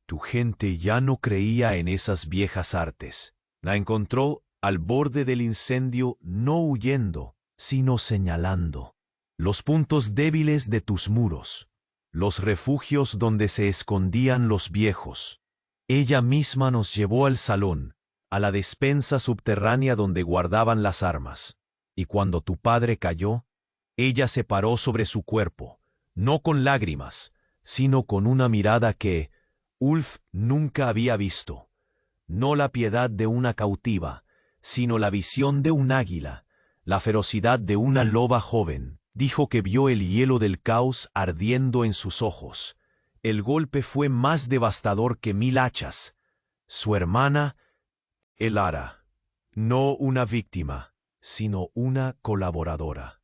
Tu gente ya no creía en esas viejas artes. La encontró al borde del incendio, no huyendo, sino señalando los puntos débiles de tus muros, los refugios donde se escondían los viejos. Ella misma nos llevó al salón, a la despensa subterránea donde guardaban las armas, y cuando tu padre cayó, ella se paró sobre su cuerpo, no con lágrimas, sino con una mirada que Ulf nunca había visto, no la piedad de una cautiva, sino la visión de un águila, la ferocidad de una loba joven. Dijo que vio el hielo del caos ardiendo en sus ojos. El golpe fue más devastador que 1000 hachas. Su hermana, Elara, no una víctima, sino una colaboradora.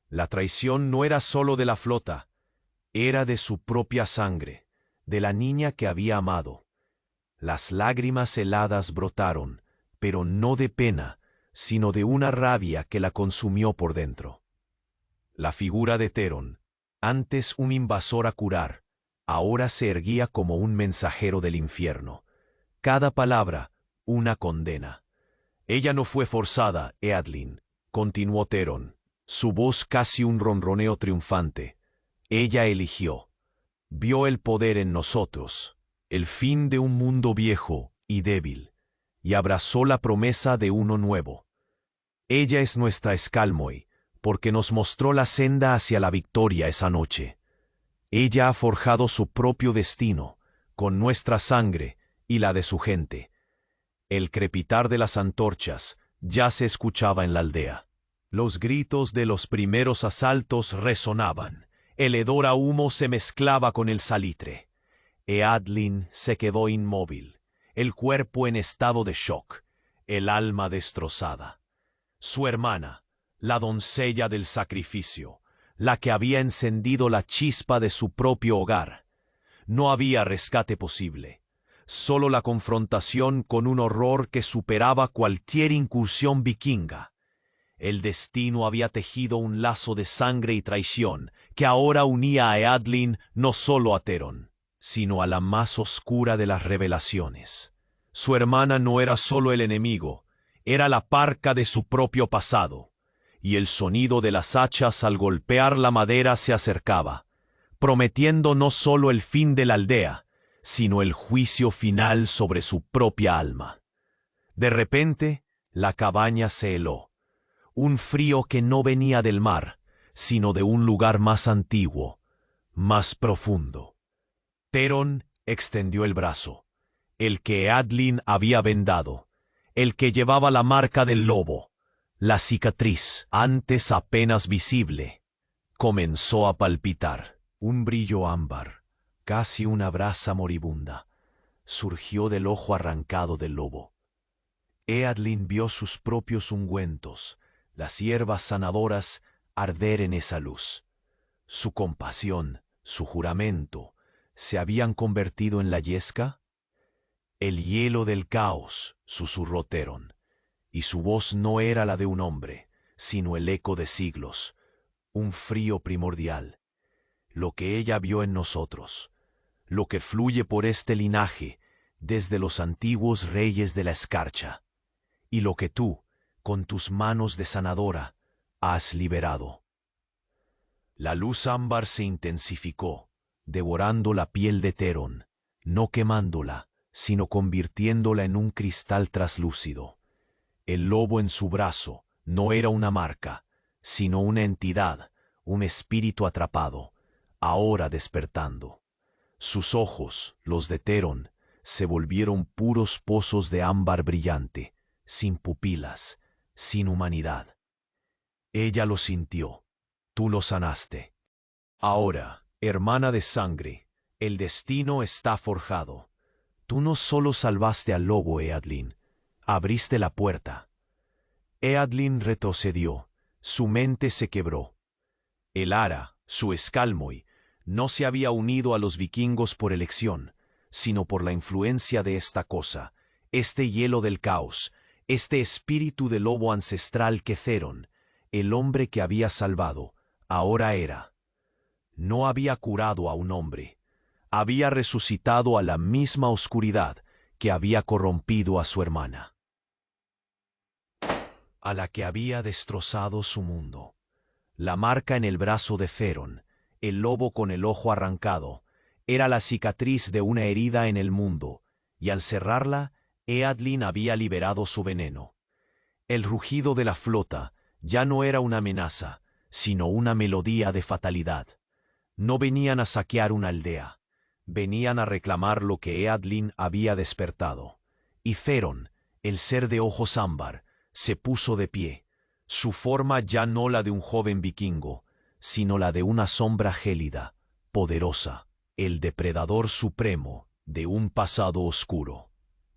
La traición no era solo de la flota, era de su propia sangre, de la niña que había amado. Las lágrimas heladas brotaron, pero no de pena, sino de una rabia que la consumió por dentro. La figura de Theron, antes un invasor a curar, ahora se erguía como un mensajero del infierno. Cada palabra, una condena. Ella no fue forzada, Eadlin, continuó Theron, su voz casi un ronroneo triunfante. Ella eligió. Vio el poder en nosotros, el fin de un mundo viejo y débil, y abrazó la promesa de uno nuevo. Ella es nuestra Skalmoy, porque nos mostró la senda hacia la victoria esa noche. Ella ha forjado su propio destino, con nuestra sangre y la de su gente. El crepitar de las antorchas ya se escuchaba en la aldea. Los gritos de los primeros asaltos resonaban. El hedor a humo se mezclaba con el salitre. Eadlin se quedó inmóvil, el cuerpo en estado de shock, el alma destrozada. Su hermana, la doncella del sacrificio, la que había encendido la chispa de su propio hogar. No había rescate posible, solo la confrontación con un horror que superaba cualquier incursión vikinga. El destino había tejido un lazo de sangre y traición que ahora unía a Eadlin no solo a Theron, sino a la más oscura de las revelaciones. Su hermana no era solo el enemigo, era la parca de su propio pasado, y el sonido de las hachas al golpear la madera se acercaba, prometiendo no solo el fin de la aldea, sino el juicio final sobre su propia alma. De repente, la cabaña se heló. Un frío que no venía del mar, sino de un lugar más antiguo, más profundo. Theron extendió el brazo, el que Eadlin había vendado, el que llevaba la marca del lobo. La cicatriz, antes apenas visible, comenzó a palpitar. Un brillo ámbar, casi una brasa moribunda, surgió del ojo arrancado del lobo. Eadlin vio sus propios ungüentos, las hierbas sanadoras, arder en esa luz. Su compasión, su juramento, ¿se habían convertido en la yesca? El hielo del caos, susurró Theron, y su voz no era la de un hombre, sino el eco de siglos, un frío primordial. Lo que ella vio en nosotros, lo que fluye por este linaje desde los antiguos reyes de la escarcha, y lo que tú, con tus manos de sanadora, has liberado. La luz ámbar se intensificó, devorando la piel de Theron, no quemándola, sino convirtiéndola en un cristal traslúcido. El lobo en su brazo no era una marca, sino una entidad, un espíritu atrapado, ahora despertando. Sus ojos, los de Theron, se volvieron puros pozos de ámbar brillante, sin pupilas, sin humanidad. Ella lo sintió, tú lo sanaste. Ahora, hermana de sangre, el destino está forjado. Tú no solo salvaste al lobo, Eadlyn, abriste la puerta. Eadlyn retrocedió, su mente se quebró. Elara, su Escalmoy, no se había unido a los vikingos por elección, sino por la influencia de esta cosa, este hielo del caos, este espíritu de lobo ancestral que Theron, el hombre que había salvado, ahora era. No había curado a un hombre, había resucitado a la misma oscuridad que había corrompido a su hermana, a la que había destrozado su mundo. La marca en el brazo de Theron, el lobo con el ojo arrancado, era la cicatriz de una herida en el mundo, y al cerrarla, Eadlyn había liberado su veneno. El rugido de la flota ya no era una amenaza, sino una melodía de fatalidad. No venían a saquear una aldea, venían a reclamar lo que Eadlyn había despertado. Y Theron, el ser de ojos ámbar, se puso de pie, su forma ya no la de un joven vikingo, sino la de una sombra gélida, poderosa, el depredador supremo de un pasado oscuro.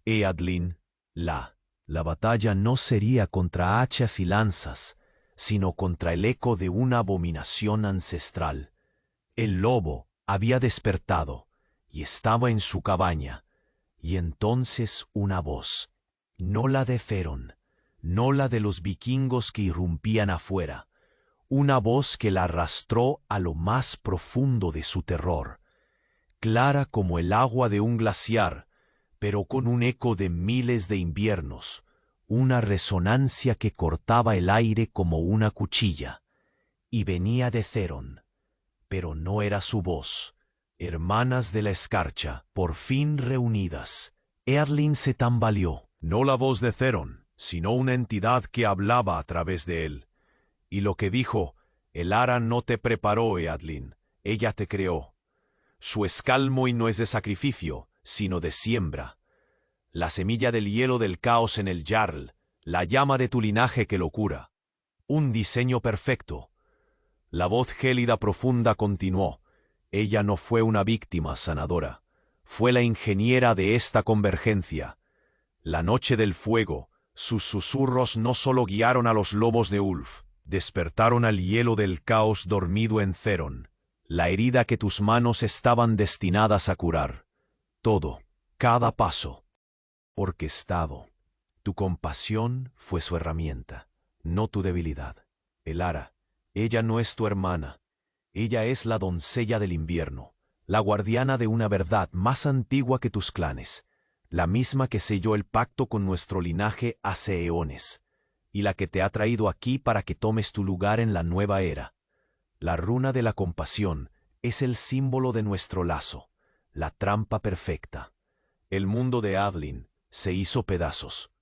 Eadlyn, la batalla no sería contra hachas y lanzas, sino contra el eco de una abominación ancestral. El lobo había despertado y estaba en su cabaña, y entonces una voz, no la de Theron, no la de los vikingos que irrumpían afuera, una voz que la arrastró a lo más profundo de su terror, clara como el agua de un glaciar, pero con un eco de miles de inviernos, una resonancia que cortaba el aire como una cuchilla, y venía de Theron, pero no era su voz. Hermanas de la escarcha, por fin reunidas, Eadlyn se tambaleó. No la voz de Theron, sino una entidad que hablaba a través de él. Y lo que dijo, Elara no te preparó, Eadlyn, ella te creó. Su Escalmoy no es de sacrificio, sino de siembra. La semilla del hielo del caos en el Jarl, la llama de tu linaje que lo cura. Un diseño perfecto. La voz gélida profunda continuó. Ella no fue una víctima sanadora, fue la ingeniera de esta convergencia. La noche del fuego, sus susurros no solo guiaron a los lobos de Ulf, despertaron al hielo del caos dormido en Theron, la herida que tus manos estaban destinadas a curar. Todo, cada paso, orquestado. Tu compasión fue su herramienta, no tu debilidad. Elara, ella no es tu hermana. Ella es la doncella del invierno, la guardiana de una verdad más antigua que tus clanes, la misma que selló el pacto con nuestro linaje hace eones, y la que te ha traído aquí para que tomes tu lugar en la nueva era. La runa de la compasión es el símbolo de nuestro lazo, la trampa perfecta. El mundo de Eadlyn se hizo pedazos.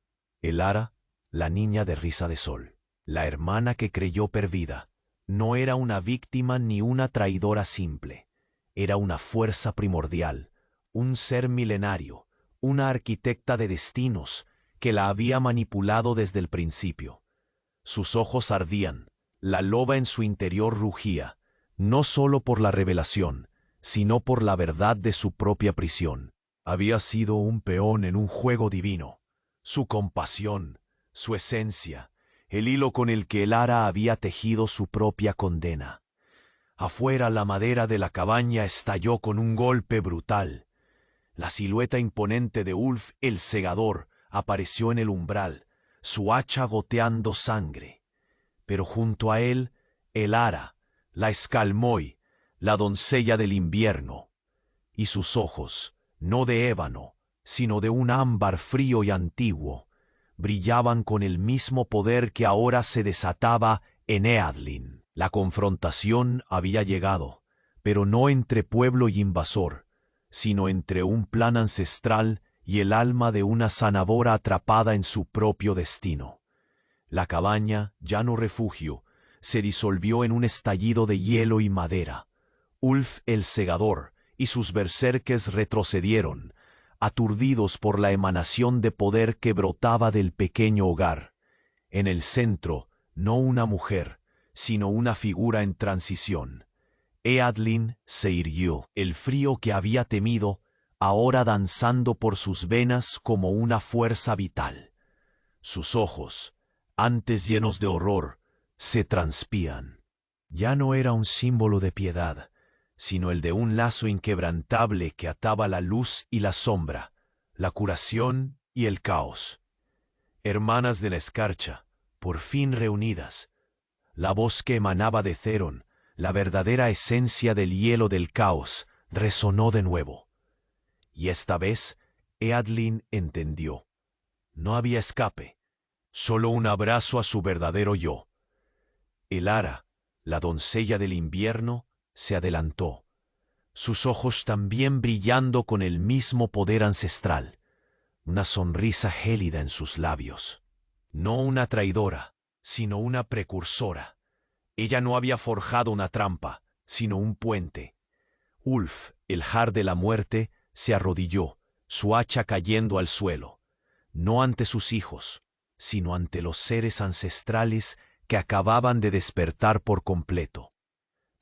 Elara, la niña de risa de sol, la hermana que creyó perdida, no era una víctima ni una traidora simple. Era una fuerza primordial, un ser milenario, una arquitecta de destinos que la había manipulado desde el principio. Sus ojos ardían, la loba en su interior rugía, no solo por la revelación, sino por la verdad de su propia prisión. Había sido un peón en un juego divino. Su compasión, su esencia, el hilo con el que Elara había tejido su propia condena. Afuera la madera de la cabaña estalló con un golpe brutal. La silueta imponente de Ulf el Segador apareció en el umbral, su hacha goteando sangre. Pero junto a él, Elara, la Escalmoy, la doncella del invierno. Y sus ojos, no de ébano, sino de un ámbar frío y antiguo, brillaban con el mismo poder que ahora se desataba en Eadlyn. La confrontación había llegado, pero no entre pueblo y invasor, sino entre un plan ancestral y el alma de una sanadora atrapada en su propio destino. La cabaña, ya no refugio, se disolvió en un estallido de hielo y madera. Ulf el segador y sus berserkes retrocedieron, aturdidos por la emanación de poder que brotaba del pequeño hogar. En el centro, no una mujer, sino una figura en transición. Eadlin se irguió, el frío que había temido, ahora danzando por sus venas como una fuerza vital. Sus ojos, antes llenos de horror, se transpían. Ya no era un símbolo de piedad, sino el de un lazo inquebrantable que ataba la luz y la sombra, la curación y el caos. Hermanas de la escarcha, por fin reunidas. La voz que emanaba de Theron, la verdadera esencia del hielo del caos, resonó de nuevo. Y esta vez, Eadlin entendió. No había escape, solo un abrazo a su verdadero yo. Elara, la doncella del invierno, se adelantó, sus ojos también brillando con el mismo poder ancestral, una sonrisa gélida en sus labios. No una traidora, sino una precursora. Ella no había forjado una trampa, sino un puente. Ulf, el Jarl de la muerte, se arrodilló, su hacha cayendo al suelo, no ante sus hijos, sino ante los seres ancestrales que acababan de despertar por completo.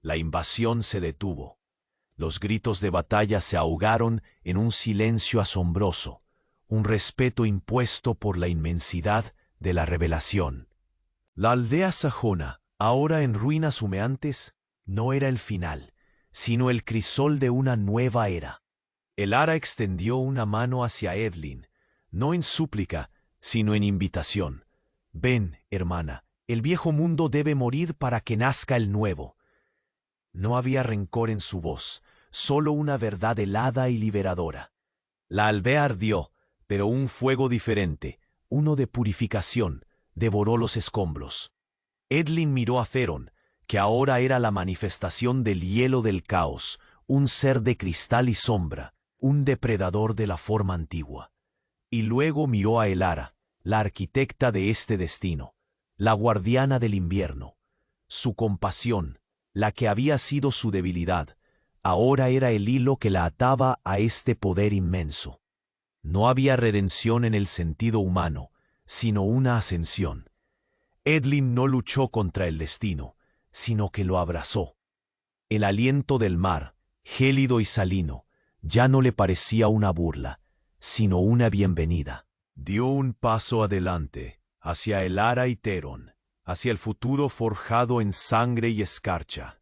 La invasión se detuvo. Los gritos de batalla se ahogaron en un silencio asombroso, un respeto impuesto por la inmensidad de la revelación. La aldea sajona, ahora en ruinas humeantes, no era el final, sino el crisol de una nueva era. Elara extendió una mano hacia Eadlin, no en súplica, sino en invitación. Ven, hermana, el viejo mundo debe morir para que nazca el nuevo. No había rencor en su voz, solo una verdad helada y liberadora. La aldea ardió, pero un fuego diferente, uno de purificación, devoró los escombros. Eadlin miró a Theron, que ahora era la manifestación del hielo del caos, un ser de cristal y sombra, un depredador de la forma antigua. Y luego miró a Elara, la arquitecta de este destino, la guardiana del invierno. Su compasión, la que había sido su debilidad, ahora era el hilo que la ataba a este poder inmenso. No había redención en el sentido humano, sino una ascensión. Eadlin no luchó contra el destino, sino que lo abrazó. El aliento del mar, gélido y salino, ya no le parecía una burla, sino una bienvenida. Dio un paso adelante, hacia Elara y Theron, hacia el futuro forjado en sangre y escarcha.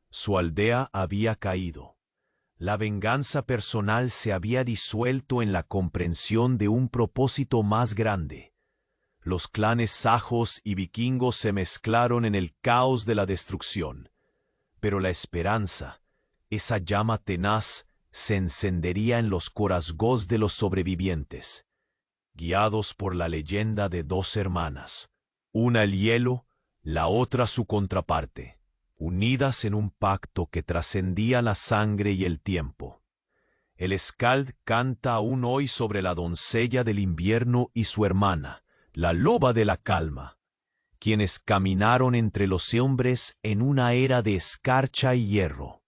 Su aldea había caído. La venganza personal se había disuelto en la comprensión de un propósito más grande. Los clanes sajos y vikingos se mezclaron en el caos de la destrucción. Pero la esperanza, esa llama tenaz, se encendería en los corazgos de los sobrevivientes, guiados por la leyenda de dos hermanas, una el hielo, la otra su contraparte, unidas en un pacto que trascendía la sangre y el tiempo. El Skald canta aún hoy sobre la doncella del invierno y su hermana, la loba de la calma, quienes caminaron entre los hombres en una era de escarcha y hierro.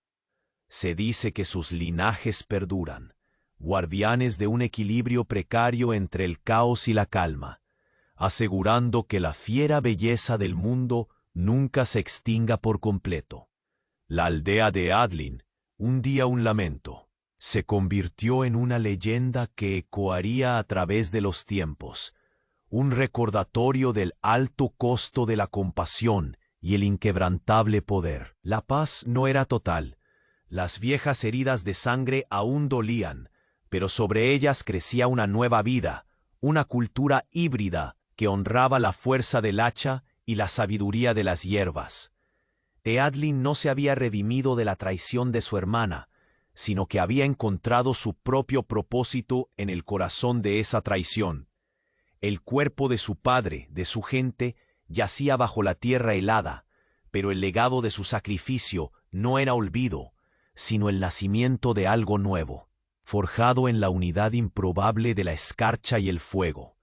Se dice que sus linajes perduran, guardianes de un equilibrio precario entre el caos y la calma, asegurando que la fiera belleza del mundo nunca se extinga por completo. La aldea de Eadlin, un día un lamento, se convirtió en una leyenda que ecoaría a través de los tiempos, un recordatorio del alto costo de la compasión y el inquebrantable poder. La paz no era total. Las viejas heridas de sangre aún dolían, pero sobre ellas crecía una nueva vida, una cultura híbrida que honraba la fuerza del hacha y la sabiduría de las hierbas. Eadlin no se había redimido de la traición de su hermana, sino que había encontrado su propio propósito en el corazón de esa traición. El cuerpo de su padre, de su gente, yacía bajo la tierra helada, pero el legado de su sacrificio no era olvido, sino el nacimiento de algo nuevo, forjado en la unidad improbable de la escarcha y el fuego.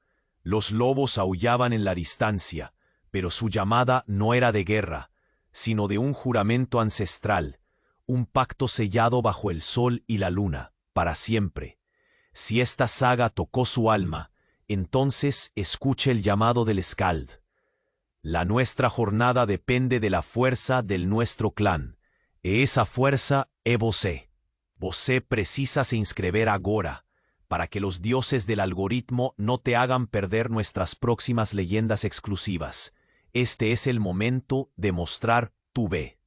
Los lobos aullaban en la distancia, pero su llamada no era de guerra, sino de un juramento ancestral, un pacto sellado bajo el sol y la luna, para siempre. Si esta saga tocó su alma, entonces escuche el llamado del Skald. La nuestra jornada depende de la fuerza del nuestro clan, e esa fuerza é você. Você precisa se inscrever agora, para que los dioses del algoritmo no te hagan perder nuestras próximas leyendas exclusivas. Este es el momento de mostrar tu B.